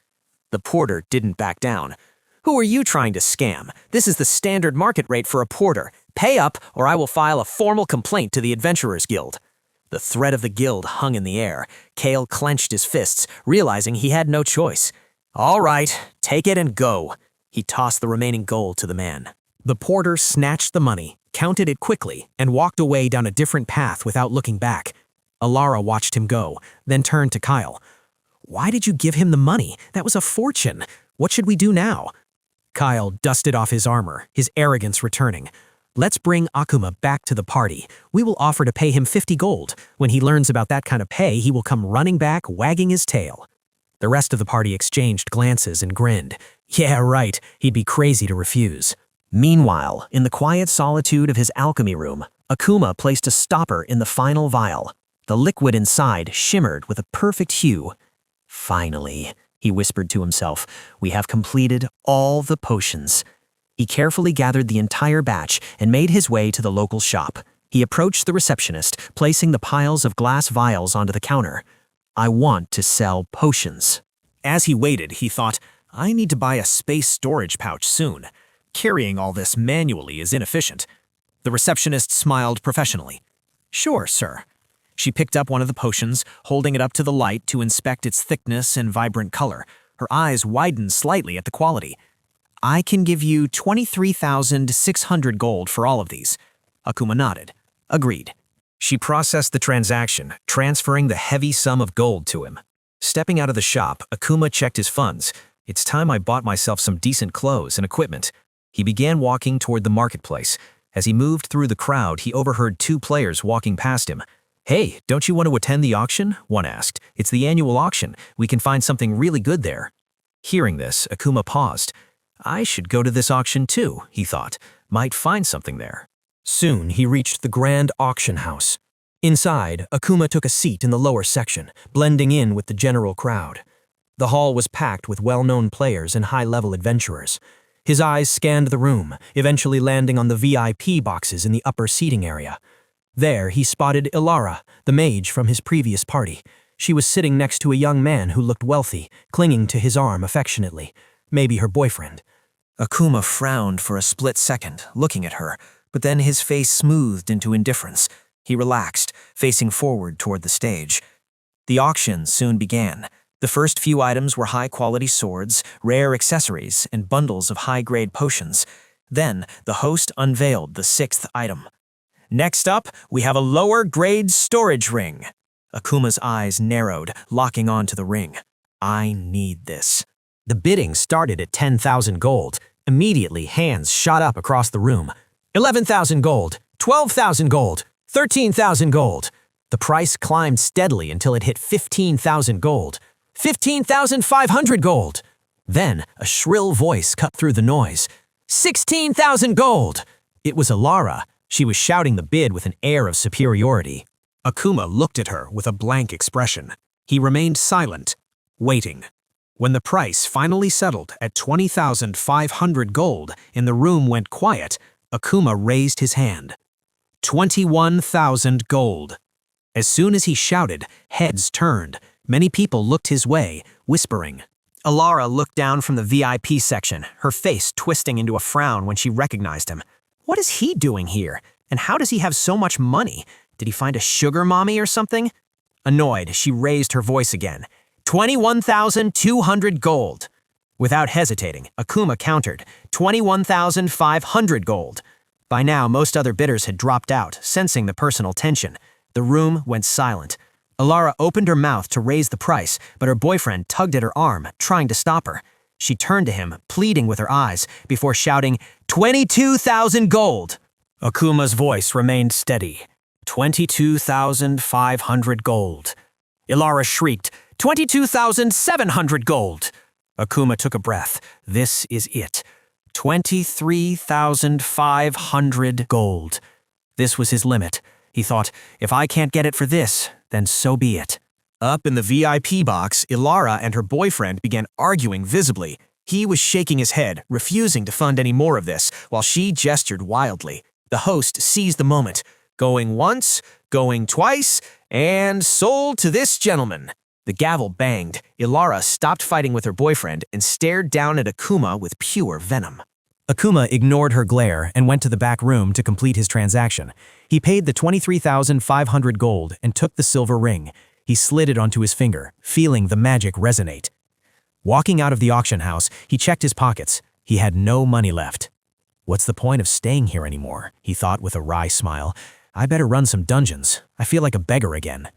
The porter didn't back down. "Who are you trying to scam? This is the standard market rate for a porter. Pay up, or I will file a formal complaint to the Adventurers Guild." The threat of the guild hung in the air. Kale clenched his fists, realizing he had no choice. "All right, take it and go." He tossed the remaining gold to the man. The porter snatched the money, counted it quickly, and walked away down a different path without looking back. Ilara watched him go, then turned to Kyle. Why did you give him the money? That was a fortune. What should we do now? Kyle dusted off his armor, his arrogance returning. Let's bring Akuma back to the party. We will offer to pay him 50 gold. When he learns about that kind of pay, he will come running back, wagging his tail. The rest of the party exchanged glances and grinned. Yeah, right. He'd be crazy to refuse. Meanwhile, in the quiet solitude of his alchemy room, Akuma placed a stopper in the final vial. The liquid inside shimmered with a perfect hue. Finally, he whispered to himself, we have completed all the potions. He carefully gathered the entire batch and made his way to the local shop. He approached the receptionist, placing the piles of glass vials onto the counter. I want to sell potions. As he waited, he thought, I need to buy a space storage pouch soon. Carrying all this manually is inefficient. The receptionist smiled professionally. Sure, sir. She picked up one of the potions, holding it up to the light to inspect its thickness and vibrant color. Her eyes widened slightly at the quality. I can give you 23,600 gold for all of these. Akuma nodded. Agreed. She processed the transaction, transferring the heavy sum of gold to him. Stepping out of the shop, Akuma checked his funds. It's time I bought myself some decent clothes and equipment. He began walking toward the marketplace. As he moved through the crowd, he overheard two players walking past him. Hey, don't you want to attend the auction? One asked. It's the annual auction. We can find something really good there. Hearing this, Akuma paused. I should go to this auction too, he thought. Might find something there. Soon he reached the grand auction house. Inside, Akuma took a seat in the lower section, blending in with the general crowd. The hall was packed with well-known players and high-level adventurers. His eyes scanned the room, eventually landing on the VIP boxes in the upper seating area. There he spotted Ilara, the mage from his previous party. She was sitting next to a young man who looked wealthy, clinging to his arm affectionately. Maybe her boyfriend. Akuma frowned for a split second, looking at her, but then his face smoothed into indifference. He relaxed, facing forward toward the stage. The auction soon began. The first few items were high-quality swords, rare accessories, and bundles of high-grade potions. Then, the host unveiled the sixth item. Next up, we have a lower-grade storage ring. Akuma's eyes narrowed, locking onto the ring. I need this. The bidding started at 10,000 gold. Immediately, hands shot up across the room. 11,000 gold, 12,000 gold, 13,000 gold. The price climbed steadily until it hit 15,000 gold. 15,500 gold. Then, a shrill voice cut through the noise. 16,000 gold! It was Ilara. She was shouting the bid with an air of superiority. Akuma looked at her with a blank expression. He remained silent, waiting. When the price finally settled at 20,500 gold and the room went quiet, Akuma raised his hand. 21,000 gold. As soon as he shouted, heads turned. Many people looked his way, whispering. Ilara looked down from the VIP section, her face twisting into a frown when she recognized him. What is he doing here? And how does he have so much money? Did he find a sugar mommy or something? Annoyed, she raised her voice again. 21,200 gold. Without hesitating, Akuma countered, 21,500 gold. By now, most other bidders had dropped out, sensing the personal tension. The room went silent. Ilara opened her mouth to raise the price, but her boyfriend tugged at her arm, trying to stop her. She turned to him, pleading with her eyes, before shouting, 22,000 gold! Akuma's voice remained steady. 22,500 gold. Ilara shrieked, 22,700 gold! Akuma took a breath. This is it. 23,500 gold. This was his limit. He thought, if I can't get it for this, then so be it. Up in the VIP box, Ilara and her boyfriend began arguing visibly. He was shaking his head, refusing to fund any more of this, while she gestured wildly. The host seized the moment. Going once, going twice, and sold to this gentleman. The gavel banged. Ilara stopped fighting with her boyfriend and stared down at Akuma with pure venom. Akuma ignored her glare and went to the back room to complete his transaction. He paid the 23,500 gold and took the silver ring. He slid it onto his finger, feeling the magic resonate. Walking out of the auction house, he checked his pockets. He had no money left. What's the point of staying here anymore? He thought with a wry smile. I better run some dungeons. I feel like a beggar again.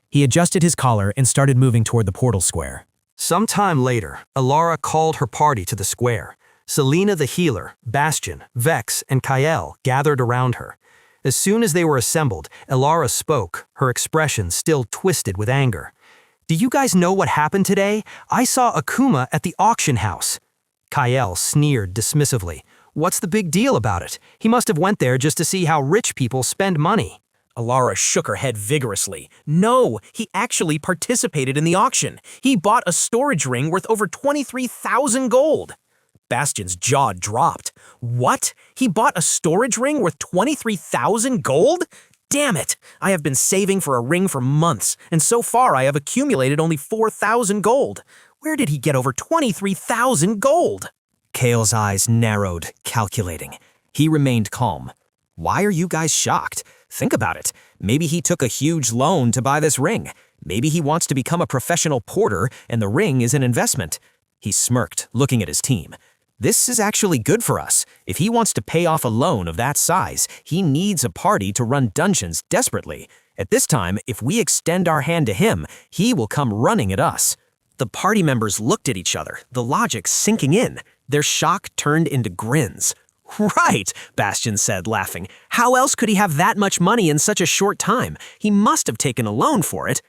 He adjusted his collar and started moving toward the portal square. Some time later, Elara called her party to the square. Selena the healer, Bastion, Vex, and Kale gathered around her. As soon as they were assembled, Elara spoke, her expression still twisted with anger. "Do you guys know what happened today? I saw Akuma at the auction house." Kale sneered dismissively. "What's the big deal about it? He must have went there just to see how rich people spend money." Elara shook her head vigorously. No, he actually participated in the auction. He bought a storage ring worth over 23,000 gold. Bastion's jaw dropped. What? He bought a storage ring worth 23,000 gold? Damn it! I have been saving for a ring for months, and so far I have accumulated only 4,000 gold. Where did he get over 23,000 gold? Kale's eyes narrowed, calculating. He remained calm. Why are you guys shocked? Think about it. Maybe he took a huge loan to buy this ring. Maybe he wants to become a professional porter, and the ring is an investment. He smirked, looking at his team. This is actually good for us. If he wants to pay off a loan of that size, he needs a party to run dungeons desperately. At this time, if we extend our hand to him, he will come running at us. The party members looked at each other, the logic sinking in. Their shock turned into grins. Right, Bastion said, laughing. How else could he have that much money in such a short time? He must have taken a loan for it.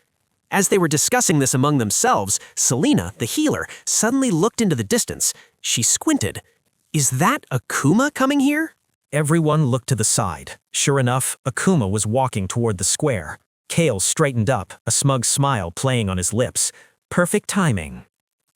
As they were discussing this among themselves, Selena, the healer, suddenly looked into the distance. She squinted. Is that Akuma coming here? Everyone looked to the side. Sure enough, Akuma was walking toward the square. Kale straightened up, a smug smile playing on his lips. Perfect timing.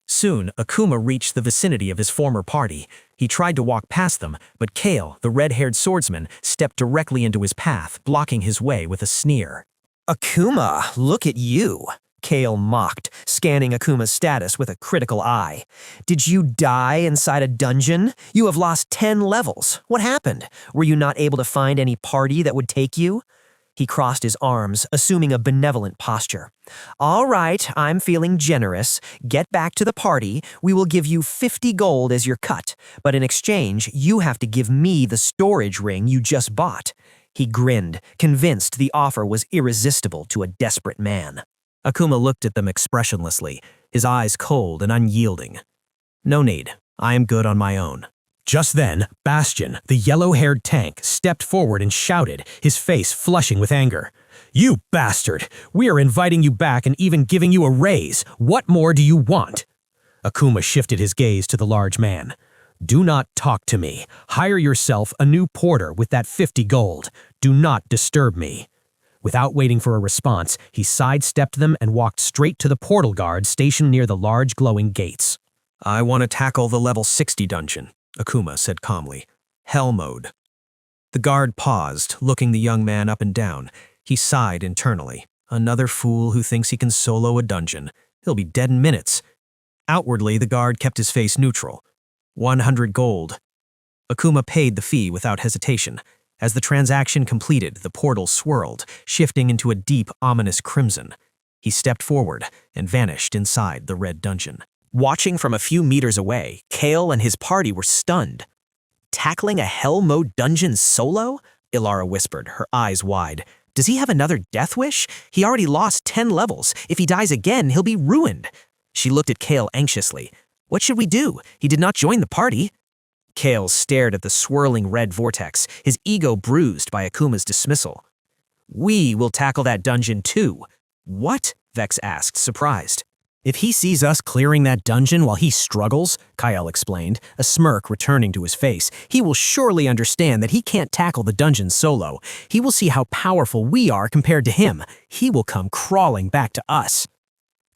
Soon, Akuma reached the vicinity of his former party. He tried to walk past them, but Kale, the red-haired swordsman, stepped directly into his path, blocking his way with a sneer. Akuma, look at you, Kale mocked, scanning Akuma's status with a critical eye. Did you die inside a dungeon? You have lost 10 levels. What happened? Were you not able to find any party that would take you? He crossed his arms, assuming a benevolent posture. All right, I'm feeling generous. Get back to the party. We will give you 50 gold as your cut, but in exchange, you have to give me the storage ring you just bought. He grinned, convinced the offer was irresistible to a desperate man. Akuma looked at them expressionlessly, his eyes cold and unyielding. No need. I am good on my own. Just then, Bastion, the yellow-haired tank, stepped forward and shouted, his face flushing with anger. You bastard! We are inviting you back and even giving you a raise. What more do you want? Akuma shifted his gaze to the large man. Do not talk to me. Hire yourself a new porter with that 50 gold. Do not disturb me. Without waiting for a response, he sidestepped them and walked straight to the portal guard stationed near the large glowing gates. I want to tackle the level 60 dungeon, Akuma said calmly. Hell mode. The guard paused, looking the young man up and down. He sighed internally. Another fool who thinks he can solo a dungeon. He'll be dead in minutes. Outwardly, the guard kept his face neutral. 100 gold. Akuma paid the fee without hesitation. As the transaction completed, the portal swirled, shifting into a deep, ominous crimson. He stepped forward and vanished inside the red dungeon. Watching from a few meters away, Kale and his party were stunned. Tackling a hell mode dungeon solo? Elara whispered, her eyes wide. Does he have another death wish? He already lost 10 levels. If he dies again, he'll be ruined. She looked at Kale anxiously. What should we do? He did not join the party. Kale stared at the swirling red vortex, his ego bruised by Akuma's dismissal. We will tackle that dungeon too. What? Vex asked, surprised. If he sees us clearing that dungeon while he struggles, Kale explained, a smirk returning to his face, he will surely understand that he can't tackle the dungeon solo. He will see how powerful we are compared to him. He will come crawling back to us.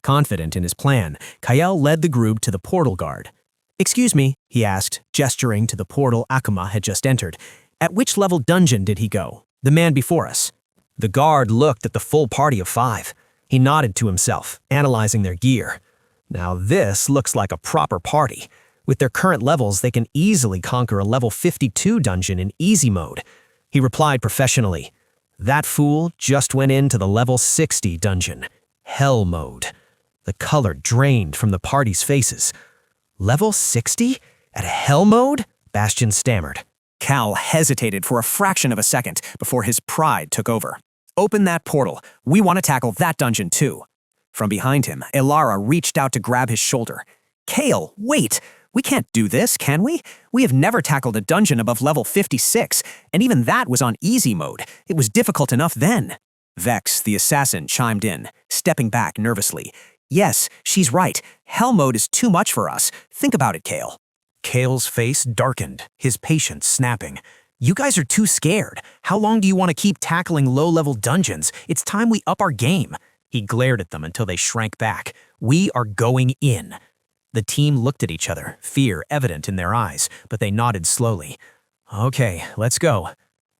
Confident in his plan, Kale led the group to the portal guard. Excuse me, he asked, gesturing to the portal Akuma had just entered. At which level dungeon did he go? The man before us. The guard looked at the full party of 5. He nodded to himself, analyzing their gear. Now this looks like a proper party. With their current levels, they can easily conquer a level 52 dungeon in easy mode. He replied professionally. That fool just went into the level 60 dungeon. Hell mode. The color drained from the party's faces. Level 60? At hell mode? Bastion stammered. Cal hesitated for a fraction of a second before his pride took over. Open that portal. We want to tackle that dungeon too. From behind him, Ilara reached out to grab his shoulder. Kale, wait! We can't do this, can we? We have never tackled a dungeon above level 56, and even that was on easy mode. It was difficult enough then. Vex, the assassin, chimed in, stepping back nervously. Yes, she's right. Hell mode is too much for us. Think about it, Kale. Kale's face darkened, his patience snapping. You guys are too scared. How long do you want to keep tackling low-level dungeons? It's time we up our game. He glared at them until they shrank back. We are going in. The team looked at each other, fear evident in their eyes, but they nodded slowly. Okay, let's go.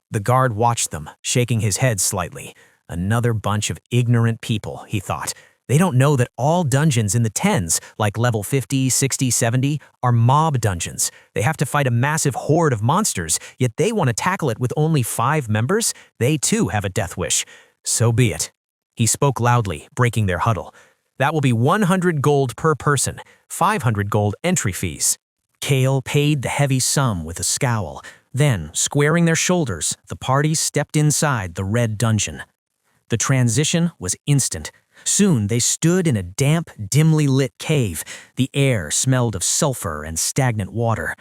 The guard watched them, shaking his head slightly. Another bunch of ignorant people, he thought. They don't know that all dungeons in the 10s, like level 50, 60, 70, are mob dungeons. They have to fight a massive horde of monsters, yet they want to tackle it with only 5 members? They too have a death wish. So be it. He spoke loudly, breaking their huddle. That will be 100 gold per person, 500 gold entry fees. Kale paid the heavy sum with a scowl. Then, squaring their shoulders, the party stepped inside the red dungeon. The transition was instant. Soon they stood in a damp, dimly lit cave. The air smelled of sulfur and stagnant water.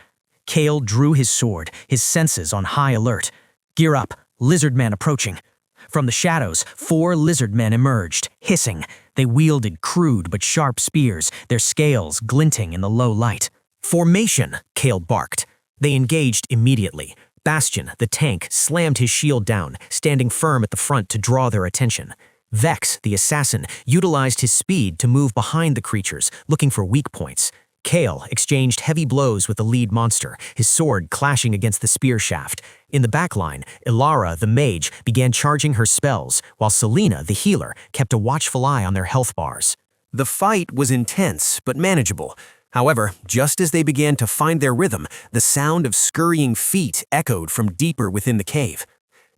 Kale drew his sword, his senses on high alert. Gear up, lizard man approaching. From the shadows, 4 lizard men emerged, hissing. They wielded crude but sharp spears, their scales glinting in the low light. Formation, Kale barked. They engaged immediately. Bastion, the tank, slammed his shield down, standing firm at the front to draw their attention. Vex, the assassin, utilized his speed to move behind the creatures, looking for weak points. Kale exchanged heavy blows with the lead monster, his sword clashing against the spear shaft. In the backline, Ilara, the mage, began charging her spells, while Selena, the healer, kept a watchful eye on their health bars. The fight was intense, but manageable. However, just as they began to find their rhythm, the sound of scurrying feet echoed from deeper within the cave.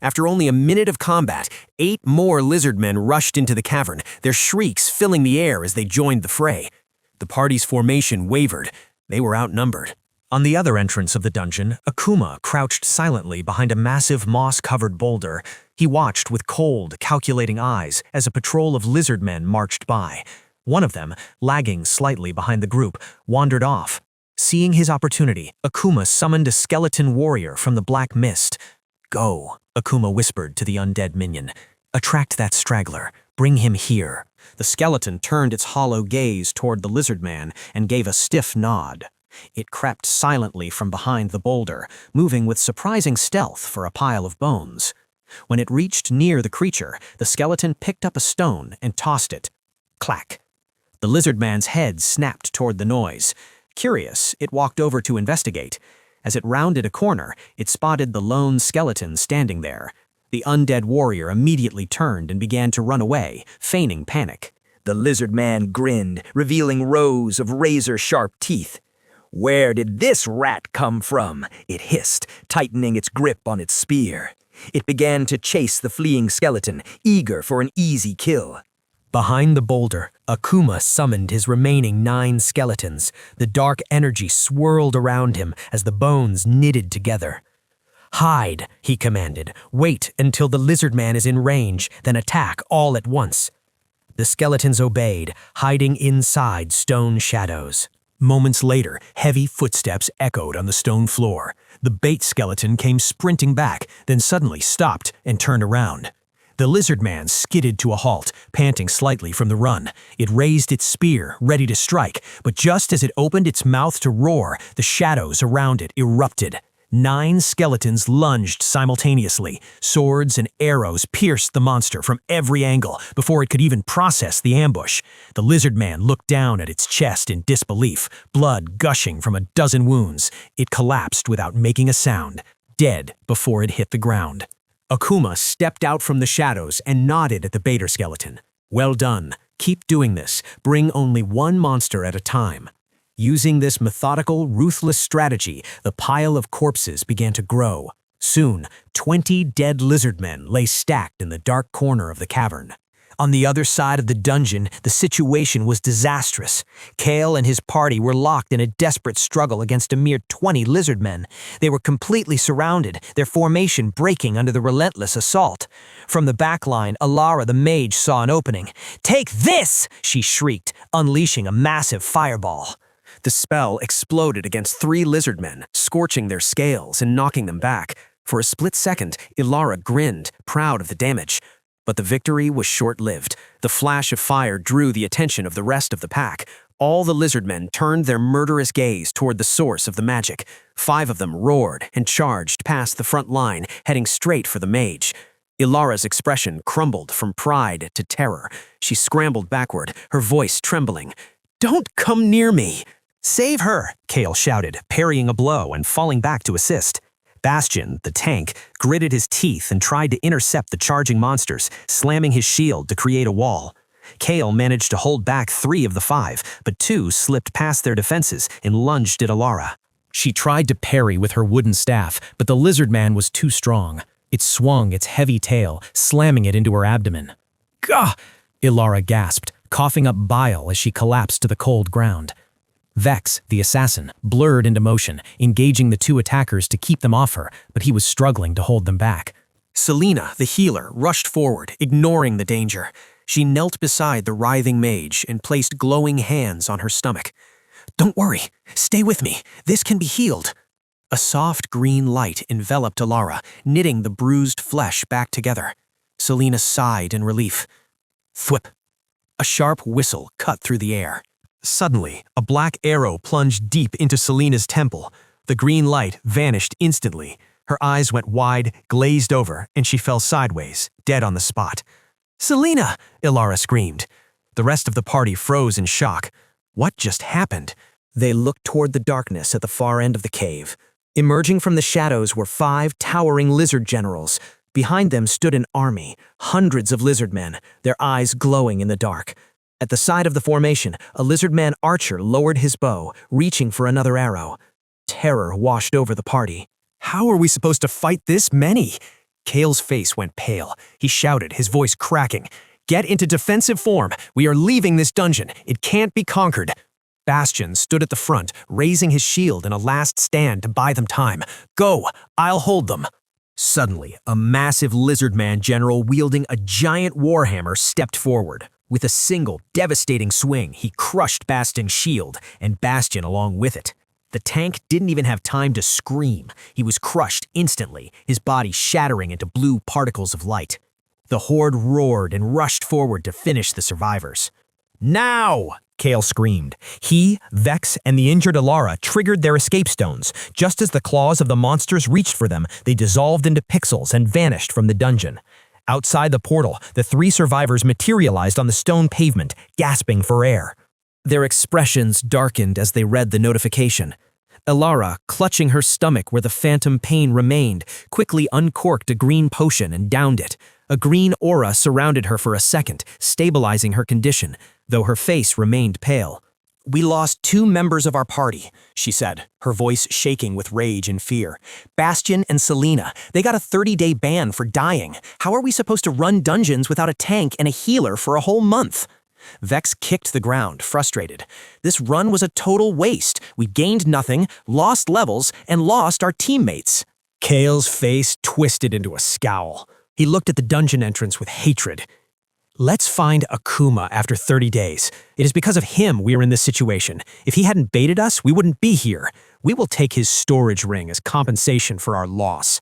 After only a minute of combat, 8 more lizard men rushed into the cavern, their shrieks filling the air as they joined the fray. The party's formation wavered. They were outnumbered. On the other entrance of the dungeon, Akuma crouched silently behind a massive moss-covered boulder. He watched with cold, calculating eyes as a patrol of lizard men marched by. One of them, lagging slightly behind the group, wandered off. Seeing his opportunity, Akuma summoned a skeleton warrior from the black mist. Go, Akuma whispered to the undead minion. Attract that straggler. Bring him here. The skeleton turned its hollow gaze toward the lizard man and gave a stiff nod. It crept silently from behind the boulder, moving with surprising stealth for a pile of bones. When it reached near the creature, the skeleton picked up a stone and tossed it. Clack. The lizard man's head snapped toward the noise. Curious, it walked over to investigate. As it rounded a corner, it spotted the lone skeleton standing there. The undead warrior immediately turned and began to run away, feigning panic. The lizard man grinned, revealing rows of razor-sharp teeth. "Where did this rat come from?" it hissed, tightening its grip on its spear. It began to chase the fleeing skeleton, eager for an easy kill. Behind the boulder, Akuma summoned his remaining 9 skeletons. The dark energy swirled around him as the bones knitted together. Hide, he commanded. Wait until the lizard man is in range, then attack all at once. The skeletons obeyed, hiding inside stone shadows. Moments later, heavy footsteps echoed on the stone floor. The bait skeleton came sprinting back, then suddenly stopped and turned around. The lizard man skidded to a halt, panting slightly from the run. It raised its spear, ready to strike, but just as it opened its mouth to roar, the shadows around it erupted. 9 skeletons lunged simultaneously. Swords and arrows pierced the monster from every angle before it could even process the ambush. The lizard man looked down at its chest in disbelief, blood gushing from a dozen wounds. It collapsed without making a sound, dead before it hit the ground. Akuma stepped out from the shadows and nodded at the baiter skeleton. Well done. Keep doing this. Bring only 1 monster at a time. Using this methodical, ruthless strategy, the pile of corpses began to grow. Soon, 20 dead lizard men lay stacked in the dark corner of the cavern. On the other side of the dungeon, the situation was disastrous. Kale and his party were locked in a desperate struggle against a mere 20 lizard men. They were completely surrounded, their formation breaking under the relentless assault. From the back line, Alara the mage saw an opening. "Take this!" she shrieked, unleashing a massive fireball. The spell exploded against 3 lizard men, scorching their scales and knocking them back. For a split second, Ilara grinned, proud of the damage. But the victory was short-lived. The flash of fire drew the attention of the rest of the pack. All the lizard men turned their murderous gaze toward the source of the magic. 5 of them roared and charged past the front line, heading straight for the mage. Ilara's expression crumbled from pride to terror. She scrambled backward, her voice trembling. "Don't come near me!" "Save her!" Kale shouted, parrying a blow and falling back to assist. Bastion, the tank, gritted his teeth and tried to intercept the charging monsters, slamming his shield to create a wall. Kale managed to hold back 3 of the 5, but 2 slipped past their defenses and lunged at Alara. She tried to parry with her wooden staff, but the lizard man was too strong. It swung its heavy tail, slamming it into her abdomen. "Gah!" Ilara gasped, coughing up bile as she collapsed to the cold ground. Vex, the assassin, blurred into motion, engaging the 2 attackers to keep them off her, but he was struggling to hold them back. Selena, the healer, rushed forward, ignoring the danger. She knelt beside the writhing mage and placed glowing hands on her stomach. "Don't worry. Stay with me. This can be healed." A soft green light enveloped Alara, knitting the bruised flesh back together. Selena sighed in relief. Thwip. A sharp whistle cut through the air. Suddenly, a black arrow plunged deep into Selena's temple. The green light vanished instantly. Her eyes went wide, glazed over, and she fell sideways, dead on the spot. "Selena!" Ilara screamed. The rest of the party froze in shock. What just happened? They looked toward the darkness at the far end of the cave. Emerging from the shadows were 5 towering lizard generals. Behind them stood an army, hundreds of lizard men, their eyes glowing in the dark. At the side of the formation, a lizard man archer lowered his bow, reaching for another arrow. Terror washed over the party. "How are we supposed to fight this many?" Kale's face went pale. He shouted, his voice cracking. "Get into defensive form. We are leaving this dungeon. It can't be conquered." Bastion stood at the front, raising his shield in a last stand to buy them time. "Go! I'll hold them." Suddenly, a massive lizard man general wielding a giant warhammer stepped forward. With a single, devastating swing, he crushed Bastion's shield, and Bastion along with it. The tank didn't even have time to scream. He was crushed instantly, his body shattering into blue particles of light. The horde roared and rushed forward to finish the survivors. "Now!" Kale screamed. He, Vex, and the injured Alara triggered their escape stones. Just as the claws of the monsters reached for them, they dissolved into pixels and vanished from the dungeon. Outside the portal, the 3 survivors materialized on the stone pavement, gasping for air. Their expressions darkened as they read the notification. Ilara, clutching her stomach where the phantom pain remained, quickly uncorked a green potion and downed it. A green aura surrounded her for a second, stabilizing her condition, though her face remained pale. "We lost 2 members of our party," she said, her voice shaking with rage and fear. "Bastion and Selena. They got a 30-day ban for dying. How are we supposed to run dungeons without a tank and a healer for a whole month?" Vex kicked the ground, frustrated. "This run was a total waste. We gained nothing, lost levels, and lost our teammates." Kale's face twisted into a scowl. He looked at the dungeon entrance with hatred. "Let's find Akuma after 30 days. It is because of him we are in this situation. If he hadn't baited us, we wouldn't be here. We will take his storage ring as compensation for our loss."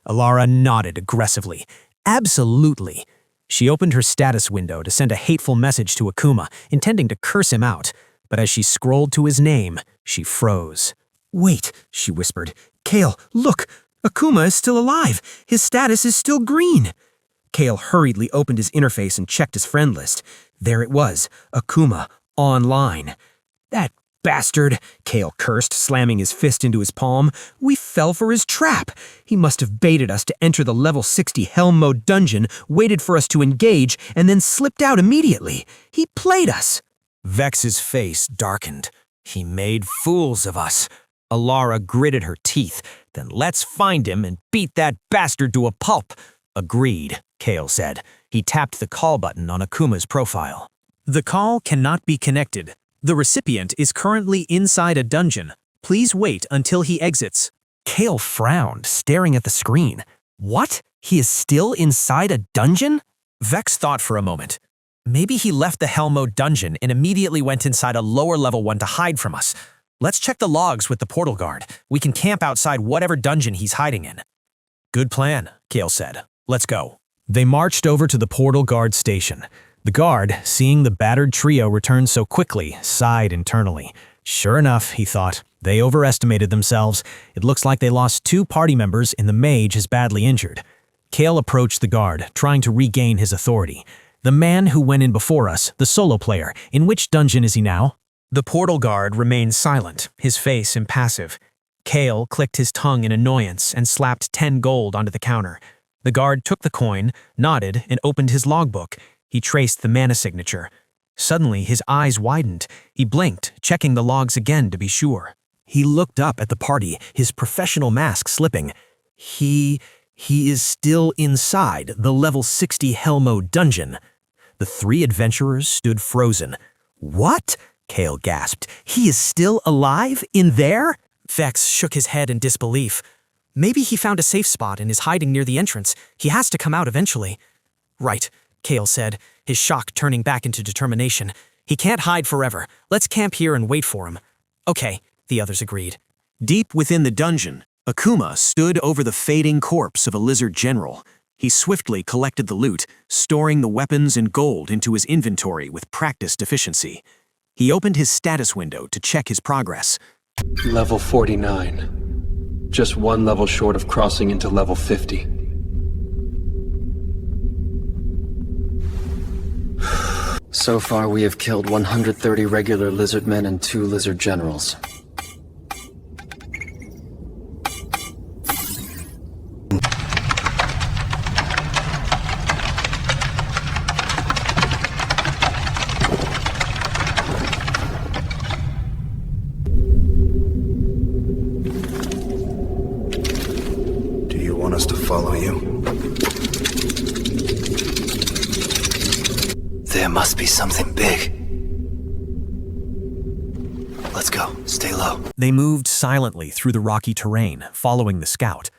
Alara nodded aggressively. "Absolutely." She opened her status window to send a hateful message to Akuma, intending to curse him out. But as she scrolled to his name, she froze. "Wait," she whispered. "Kale, look! Akuma is still alive. His status is still green." Kale hurriedly opened his interface and checked his friend list. There it was, Akuma, online. "That bastard," Kale cursed, slamming his fist into his palm. "We fell for his trap. He must have baited us to enter the level 60 Helm Mode dungeon, waited for us to engage, and then slipped out immediately. He played us." Vex's face darkened. "He made fools of us." Alara gritted her teeth. "Then let's find him and beat that bastard to a pulp." "Agreed," Kale said. He tapped the call button on Akuma's profile. The call cannot be connected. The recipient is currently inside a dungeon. Please wait until he exits. Kale frowned, staring at the screen. What? He is still inside a dungeon? Vex thought for a moment. Maybe he left the Hell Mode dungeon and immediately went inside a lower level one to hide from us. Let's check the logs with the portal guard. We can camp outside whatever dungeon he's hiding in. Good plan, Kale said. Let's go. They marched over to the portal guard station. The guard, seeing the battered trio return so quickly, sighed internally. Sure enough, he thought, they overestimated themselves. It looks like they lost 2 party members and the mage is badly injured. Kale approached the guard, trying to regain his authority. The man who went in before us, the solo player, in which dungeon is he now? The portal guard remained silent, his face impassive. Kale clicked his tongue in annoyance and slapped 10 gold onto the counter. The guard took the coin, nodded, and opened his logbook. He traced the mana signature. Suddenly, his eyes widened. He blinked, checking the logs again to be sure. He looked up at the party, his professional mask slipping. He is still inside the level 60 Hell Mode dungeon. The 3 adventurers stood frozen. What? Kale gasped. He is still alive in there? Vex shook his head in disbelief. Maybe he found a safe spot and is hiding near the entrance. He has to come out eventually. Right, Kale said, his shock turning back into determination. He can't hide forever. Let's camp here and wait for him. Okay, the others agreed. Deep within the dungeon, Akuma stood over the fading corpse of a lizard general. He swiftly collected the loot, storing the weapons and gold into his inventory with practiced efficiency. He opened his status window to check his progress. Level 49. Just 1 level short of crossing into level 50. So far, we have killed 130 regular lizard men and 2 lizard generals. Do you want us to follow you? There must be something big. Let's go. Stay low. They moved silently through the rocky terrain, following the scout.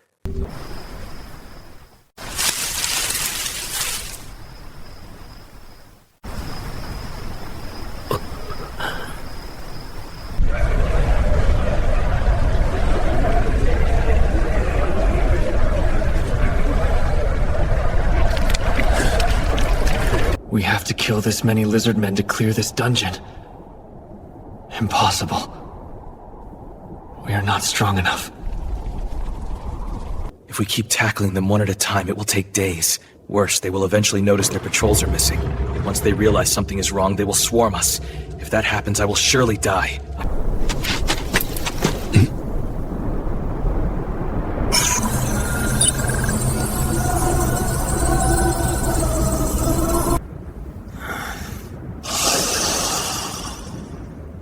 We have to kill this many lizard men to clear this dungeon. Impossible. We are not strong enough. If we keep tackling them one at a time, it will take days. Worse, they will eventually notice their patrols are missing. Once they realize something is wrong, they will swarm us. If that happens, I will surely die.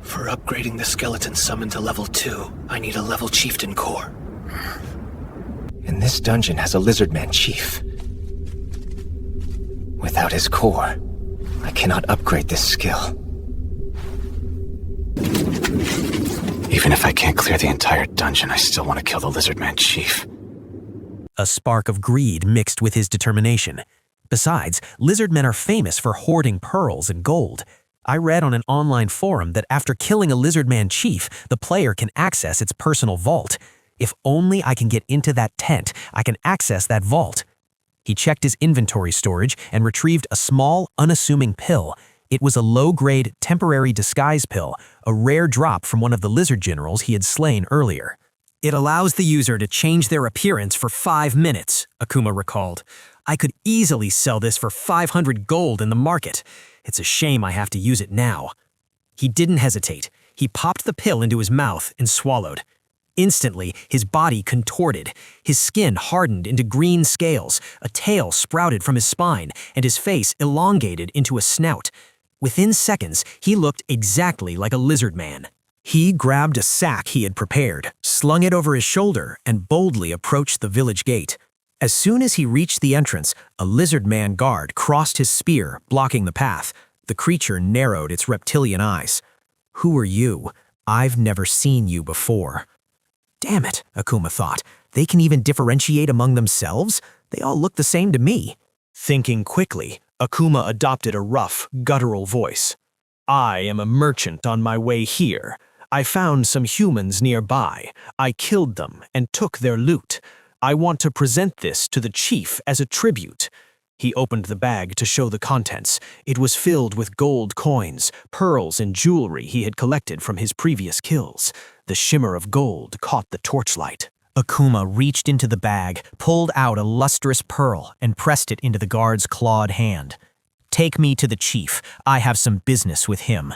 For upgrading the skeleton summon to level 2, I need a level chieftain core. And this dungeon has a lizardman chief. Without his core, I cannot upgrade this skill. Even if I can't clear the entire dungeon, I still want to kill the lizardman chief. A spark of greed mixed with his determination. Besides, lizardmen are famous for hoarding pearls and gold. I read on an online forum that after killing a lizardman chief, the player can access its personal vault. If only I can get into that tent, I can access that vault. He checked his inventory storage and retrieved a small, unassuming pill. It was a low-grade, temporary disguise pill, a rare drop from one of the lizard generals he had slain earlier. It allows the user to change their appearance for 5 minutes, Akuma recalled. I could easily sell this for 500 gold in the market. It's a shame I have to use it now. He didn't hesitate. He popped the pill into his mouth and swallowed. Instantly, his body contorted. His skin hardened into green scales, a tail sprouted from his spine, and his face elongated into a snout. Within seconds, he looked exactly like a lizard man. He grabbed a sack he had prepared, slung it over his shoulder, and boldly approached the village gate. As soon as he reached the entrance, a lizard man guard crossed his spear, blocking the path. The creature narrowed its reptilian eyes. "Who are you? I've never seen you before." Damn it, Akuma thought. They can even differentiate among themselves? They all look the same to me. Thinking quickly, Akuma adopted a rough, guttural voice. "I am a merchant on my way here. I found some humans nearby. I killed them and took their loot. I want to present this to the chief as a tribute." He opened the bag to show the contents. It was filled with gold coins, pearls, and jewelry he had collected from his previous kills. The shimmer of gold caught the torchlight. Akuma reached into the bag, pulled out a lustrous pearl, and pressed it into the guard's clawed hand. "Take me to the chief. I have some business with him."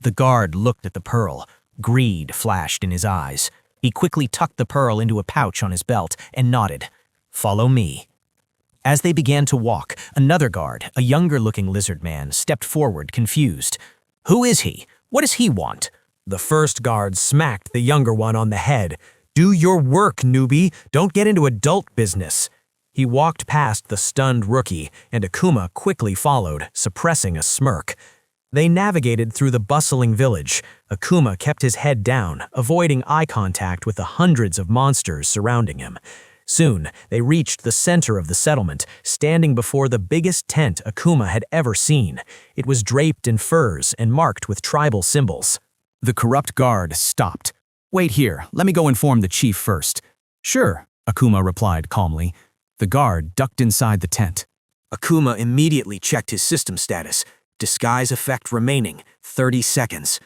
The guard looked at the pearl. Greed flashed in his eyes. He quickly tucked the pearl into a pouch on his belt and nodded. "Follow me." As they began to walk, another guard, a younger-looking lizard man, stepped forward, confused. "Who is he? What does he want?" The first guard smacked the younger one on the head. "Do your work, newbie. Don't get into adult business." He walked past the stunned rookie, and Akuma quickly followed, suppressing a smirk. They navigated through the bustling village. Akuma kept his head down, avoiding eye contact with the hundreds of monsters surrounding him. Soon, they reached the center of the settlement, standing before the biggest tent Akuma had ever seen. It was draped in furs and marked with tribal symbols. The corrupt guard stopped. "Wait here, let me go inform the chief first." "Sure," Akuma replied calmly. The guard ducked inside the tent. Akuma immediately checked his system status. Disguise effect remaining, 30 seconds.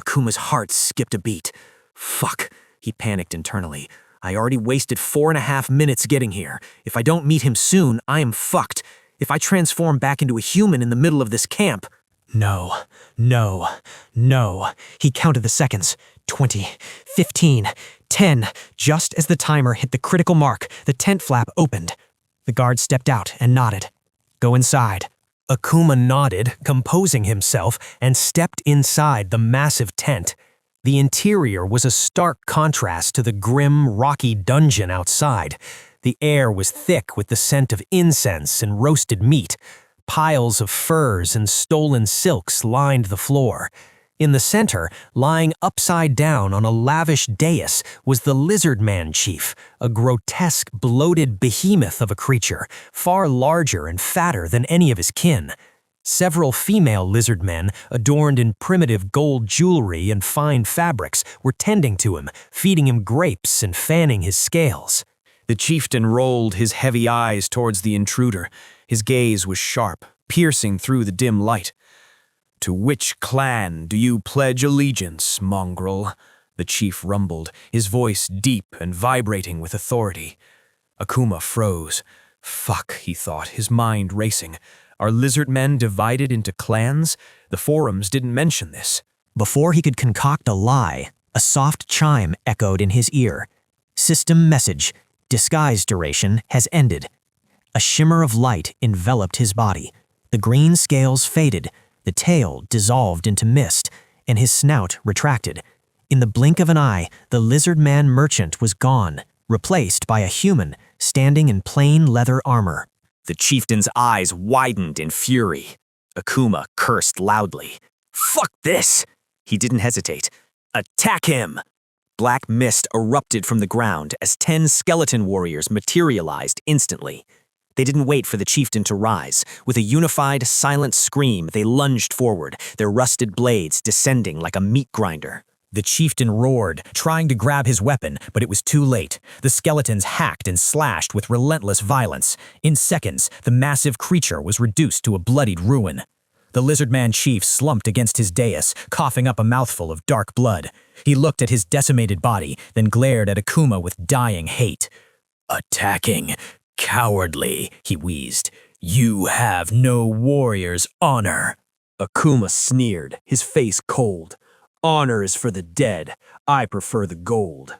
Akuma's heart skipped a beat. "Fuck," he panicked internally. "I already wasted 4.5 minutes getting here. If I don't meet him soon, I am fucked. If I transform back into a human in the middle of this camp..." No, no, no. He counted the seconds. 20, 15, 10. Just as the timer hit the critical mark, the tent flap opened. The guard stepped out and nodded. "Go inside." Akuma nodded, composing himself, and stepped inside the massive tent. The interior was a stark contrast to the grim, rocky dungeon outside. The air was thick with the scent of incense and roasted meat. Piles of furs and stolen silks lined the floor. In the center, lying upside down on a lavish dais, was the Lizard Man Chief, a grotesque, bloated behemoth of a creature, far larger and fatter than any of his kin. Several female lizard men, adorned in primitive gold jewelry and fine fabrics, were tending to him, feeding him grapes and fanning his scales. The chieftain rolled his heavy eyes towards the intruder. His gaze was sharp, piercing through the dim light. "To which clan do you pledge allegiance, mongrel?" the chief rumbled, his voice deep and vibrating with authority. Akuma froze. Fuck, he thought, his mind racing. Are lizard men divided into clans? The forums didn't mention this. Before he could concoct a lie, a soft chime echoed in his ear. System message. Disguise duration has ended. A shimmer of light enveloped his body. The green scales faded. The tail dissolved into mist, and his snout retracted. In the blink of an eye, the lizard man merchant was gone, replaced by a human standing in plain leather armor. The chieftain's eyes widened in fury. Akuma cursed loudly. "Fuck this!" He didn't hesitate. "Attack him!" Black mist erupted from the ground as 10 skeleton warriors materialized instantly. They didn't wait for the chieftain to rise. With a unified, silent scream, they lunged forward, their rusted blades descending like a meat grinder. The chieftain roared, trying to grab his weapon, but it was too late. The skeletons hacked and slashed with relentless violence. In seconds, the massive creature was reduced to a bloodied ruin. The lizard man chief slumped against his dais, coughing up a mouthful of dark blood. He looked at his decimated body, then glared at Akuma with dying hate. "Attacking. Cowardly," he wheezed. "You have no warrior's honor." Akuma sneered, his face cold. "Honor is for the dead. I prefer the gold."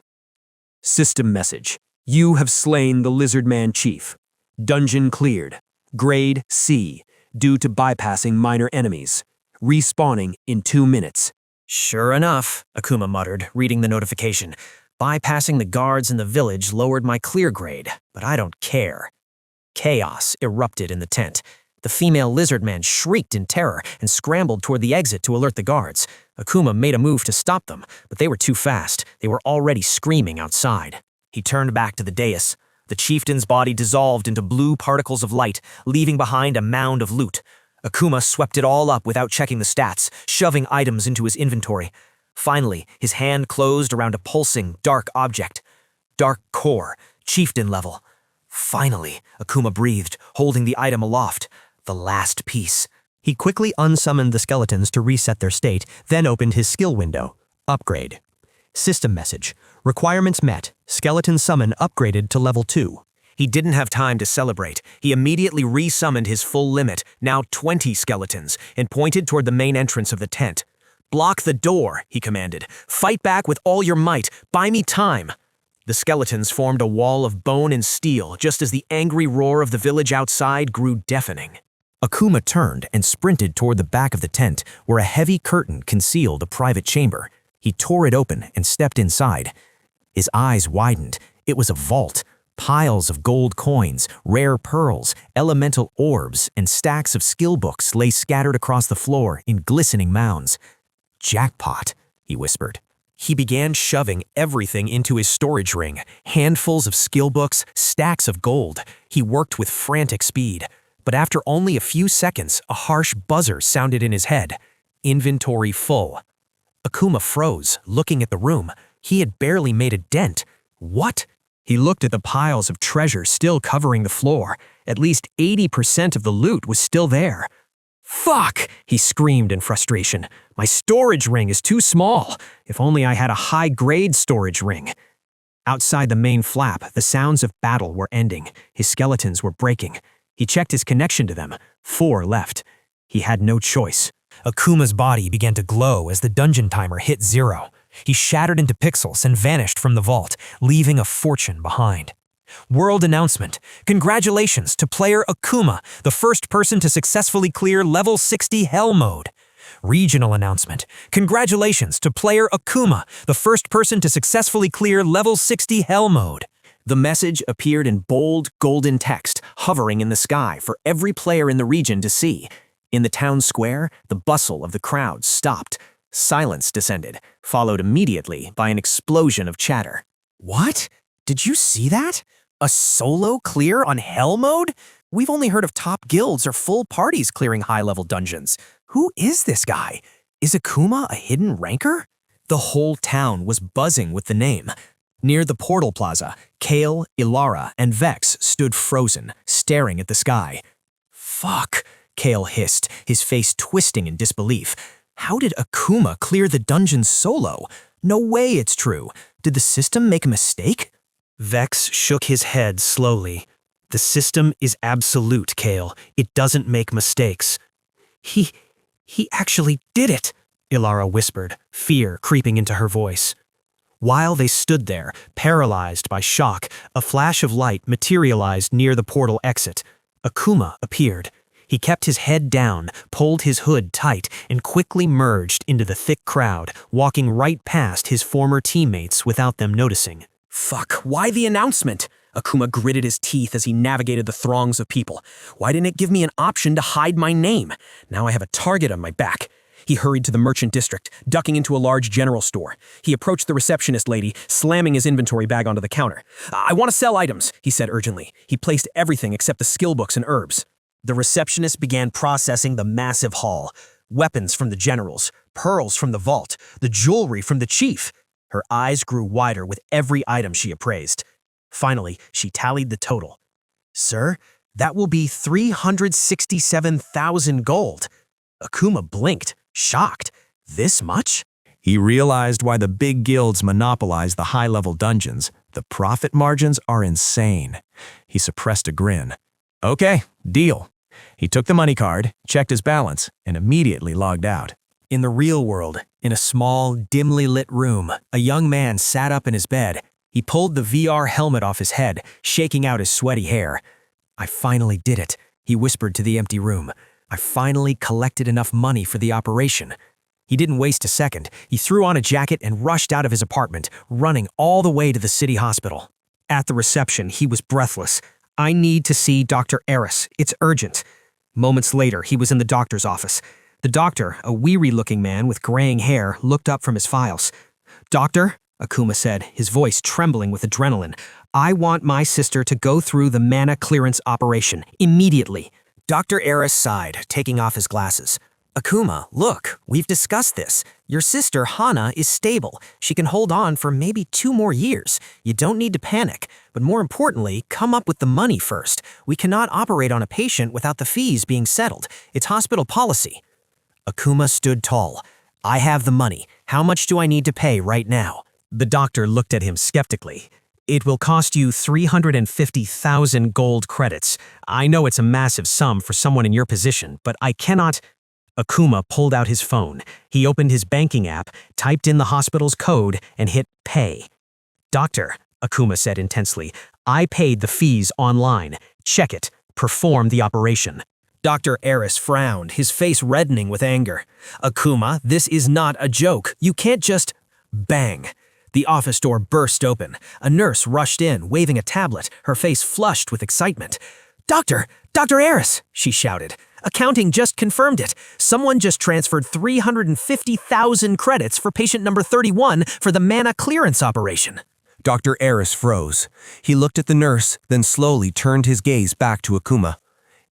System message. You have slain the Lizard Man Chief. Dungeon cleared. Grade C, due to bypassing minor enemies. Respawning in 2 minutes. Sure enough, Akuma muttered, reading the notification. Bypassing the guards in the village lowered my clear grade, but I don't care. Chaos erupted in the tent. The female lizard man shrieked in terror and scrambled toward the exit to alert the guards. Akuma made a move to stop them, but they were too fast. They were already screaming outside. He turned back to the dais. The chieftain's body dissolved into blue particles of light, leaving behind a mound of loot. Akuma swept it all up without checking the stats, shoving items into his inventory. Finally, his hand closed around a pulsing, dark object. Dark core, chieftain level. Finally, Akuma breathed, holding the item aloft. The last piece. He quickly unsummoned the skeletons to reset their state, then opened his skill window. Upgrade. System message. Requirements met. Skeleton summon upgraded to level 2. He didn't have time to celebrate. He immediately resummoned his full limit, now 20 skeletons, and pointed toward the main entrance of the tent. "Block the door," he commanded. "Fight back with all your might. Buy me time." The skeletons formed a wall of bone and steel just as the angry roar of the village outside grew deafening. Akuma turned and sprinted toward the back of the tent, where a heavy curtain concealed a private chamber. He tore it open and stepped inside. His eyes widened. It was a vault. Piles of gold coins, rare pearls, elemental orbs, and stacks of skill books lay scattered across the floor in glistening mounds. "Jackpot," he whispered. He began shoving everything into his storage ring, handfuls of skill books, stacks of gold. He worked with frantic speed. But after only a few seconds, a harsh buzzer sounded in his head. Inventory full. Akuma froze, looking at the room. He had barely made a dent. What? He looked at the piles of treasure still covering the floor. At least 80% of the loot was still there. "Fuck!" he screamed in frustration. "My storage ring is too small. If only I had a high-grade storage ring." Outside the main flap, the sounds of battle were ending. His skeletons were breaking. He checked his connection to them. 4 left. He had no choice. Akuma's body began to glow as the dungeon timer hit 0. He shattered into pixels and vanished from the vault, leaving a fortune behind. World announcement. Congratulations to player Akuma, the first person to successfully clear level 60 Hell mode. Regional announcement. Congratulations to player Akuma, the first person to successfully clear level 60 Hell mode. The message appeared in bold, golden text, hovering in the sky for every player in the region to see. In the town square, the bustle of the crowd stopped. Silence descended, followed immediately by an explosion of chatter. "What? Did you see that? A solo clear on Hell mode? We've only heard of top guilds or full parties clearing high-level dungeons. Who is this guy? Is Akuma a hidden ranker?" The whole town was buzzing with the name. Near the portal plaza, Kale, Ilara, and Vex stood frozen, staring at the sky. "Fuck," Kale hissed, his face twisting in disbelief. "How did Akuma clear the dungeon solo? No way it's true. Did the system make a mistake?" Vex shook his head slowly. "The system is absolute, Kale. It doesn't make mistakes." He actually did it," Ilara whispered, fear creeping into her voice. While they stood there, paralyzed by shock, a flash of light materialized near the portal exit. Akuma appeared. He kept his head down, pulled his hood tight, and quickly merged into the thick crowd, walking right past his former teammates without them noticing. "Fuck, why the announcement?" Akuma gritted his teeth as he navigated the throngs of people. "Why didn't it give me an option to hide my name? Now I have a target on my back." He hurried to the merchant district, ducking into a large general store. He approached the receptionist lady, slamming his inventory bag onto the counter. "I want to sell items," he said urgently. He placed everything except the skill books and herbs. The receptionist began processing the massive haul. Weapons from the generals, pearls from the vault, the jewelry from the chief. Her eyes grew wider with every item she appraised. Finally, she tallied the total. "Sir, that will be 367,000 gold." Akuma blinked, shocked. "This much?" He realized why the big guilds monopolize the high-level dungeons. The profit margins are insane. He suppressed a grin. "Okay, deal." He took the money card, checked his balance, and immediately logged out. In the real world, in a small, dimly lit room, a young man sat up in his bed. He pulled the VR helmet off his head, shaking out his sweaty hair. "I finally did it," he whispered to the empty room. "I finally collected enough money for the operation." He didn't waste a second. He threw on a jacket and rushed out of his apartment, running all the way to the city hospital. At the reception, he was breathless. "I need to see Dr. Eris. It's urgent." Moments later, he was in the doctor's office. The doctor, a weary-looking man with graying hair, looked up from his files. "Doctor," Akuma said, his voice trembling with adrenaline, "I want my sister to go through the mana clearance operation, immediately." Dr. Eris sighed, taking off his glasses. "Akuma, look, we've discussed this. Your sister, Hana, is stable. She can hold on for maybe 2 more years. You don't need to panic. But more importantly, come up with the money first. We cannot operate on a patient without the fees being settled. It's hospital policy." Akuma stood tall. "I have the money. How much do I need to pay right now?" The doctor looked at him skeptically. "It will cost you 350,000 gold credits. I know it's a massive sum for someone in your position, but I cannot—" Akuma pulled out his phone. He opened his banking app, typed in the hospital's code, and hit pay. "Doctor," Akuma said intensely, "I paid the fees online. Check it. Perform the operation." Dr. Eris frowned, his face reddening with anger. "Akuma, this is not a joke. You can't just—" Bang! The office door burst open. A nurse rushed in, waving a tablet, her face flushed with excitement. Dr. Eris," she shouted. "Accounting just confirmed it. Someone just transferred 350,000 credits for patient number 31 for the mana clearance operation." Dr. Eris froze. He looked at the nurse, then slowly turned his gaze back to Akuma.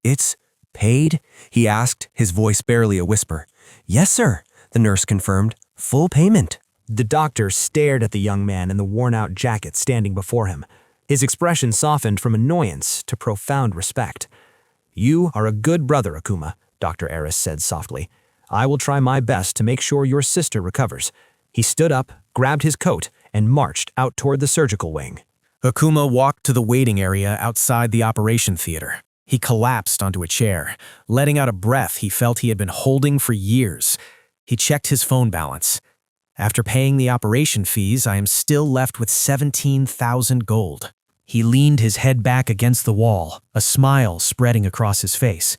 "It's paid?" he asked, his voice barely a whisper. "Yes, sir," the nurse confirmed. "Full payment." The doctor stared at the young man in the worn-out jacket standing before him. His expression softened from annoyance to profound respect. "You are a good brother, Akuma," Dr. Eris said softly. "I will try my best to make sure your sister recovers." He stood up, grabbed his coat, and marched out toward the surgical wing. Akuma walked to the waiting area outside the operation theater. He collapsed onto a chair, letting out a breath he felt he had been holding for years. He checked his phone balance. "After paying the operation fees, I am still left with 17,000 gold. He leaned his head back against the wall, a smile spreading across his face.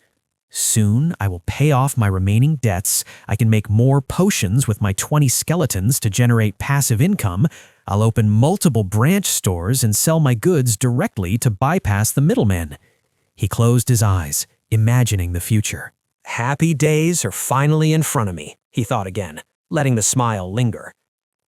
"Soon, I will pay off my remaining debts. I can make more potions with my 20 skeletons to generate passive income. I'll open multiple branch stores and sell my goods directly to bypass the middlemen." He closed his eyes, imagining the future. "Happy days are finally in front of me," he thought again, letting the smile linger.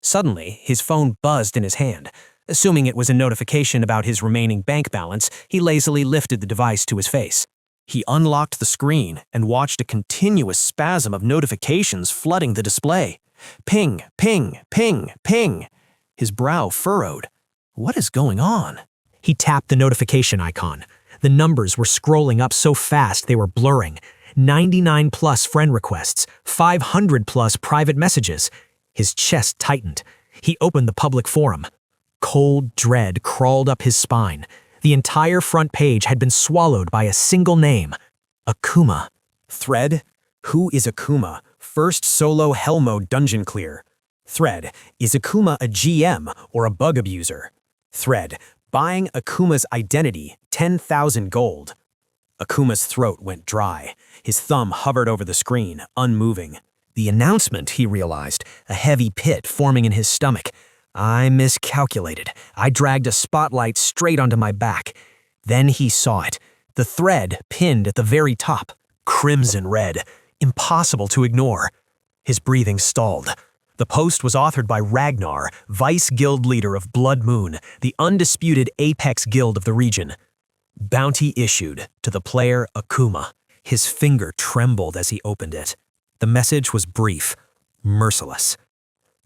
Suddenly, his phone buzzed in his hand. Assuming it was a notification about his remaining bank balance, he lazily lifted the device to his face. He unlocked the screen and watched a continuous spasm of notifications flooding the display. Ping, ping, ping, ping. His brow furrowed. What is going on? He tapped the notification icon. The numbers were scrolling up so fast they were blurring. 99 plus friend requests, 500 plus private messages. His chest tightened. He opened the public forum. Cold dread crawled up his spine. The entire front page had been swallowed by a single name. Akuma. Thread? Who is Akuma? First solo hell mode dungeon clear. Thread. Is Akuma a GM or a bug abuser? Thread. Buying Akuma's identity, 10,000 gold. Akuma's throat went dry. His thumb hovered over the screen, unmoving. The announcement, he realized, a heavy pit forming in his stomach. I miscalculated. I dragged a spotlight straight onto my back. Then he saw it. The thread pinned at the very top. Crimson red. Impossible to ignore. His breathing stalled. The post was authored by Ragnar, Vice Guild Leader of Blood Moon, the undisputed apex guild of the region. Bounty issued to the player Akuma. His finger trembled as he opened it. The message was brief, merciless.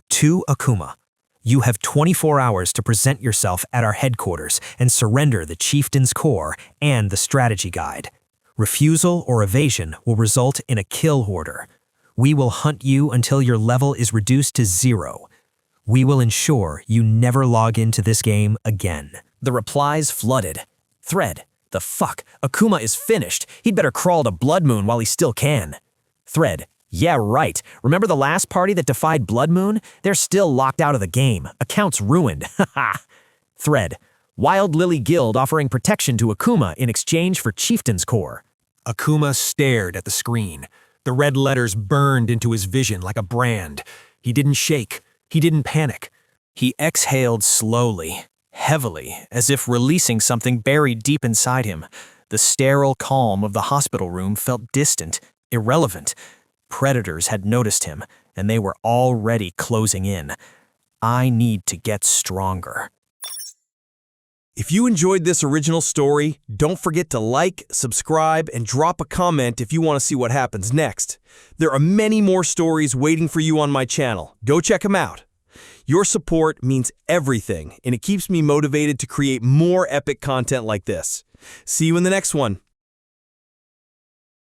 To Akuma. You have 24 hours to present yourself at our headquarters and surrender the Chieftain's Core and the strategy guide. Refusal or evasion will result in a kill order. We will hunt you until your level is reduced to 0. We will ensure you never log into this game again. The replies flooded. Thread. The fuck? Akuma is finished. He'd better crawl to Blood Moon while he still can. Thread. Yeah, right. Remember the last party that defied Blood Moon? They're still locked out of the game. Accounts ruined. Haha. Thread. Wild Lily Guild offering protection to Akuma in exchange for Chieftain's Core. Akuma stared at the screen. The red letters burned into his vision like a brand. He didn't shake. He didn't panic. He exhaled slowly, heavily, as if releasing something buried deep inside him. The sterile calm of the hospital room felt distant, irrelevant. Predators had noticed him, and they were already closing in. I need to get stronger. If you enjoyed this original story, don't forget to like, subscribe, and drop a comment if you want to see what happens next. There are many more stories waiting for you on my channel. Go check them out. Your support means everything, and it keeps me motivated to create more epic content like this. See you in the next one.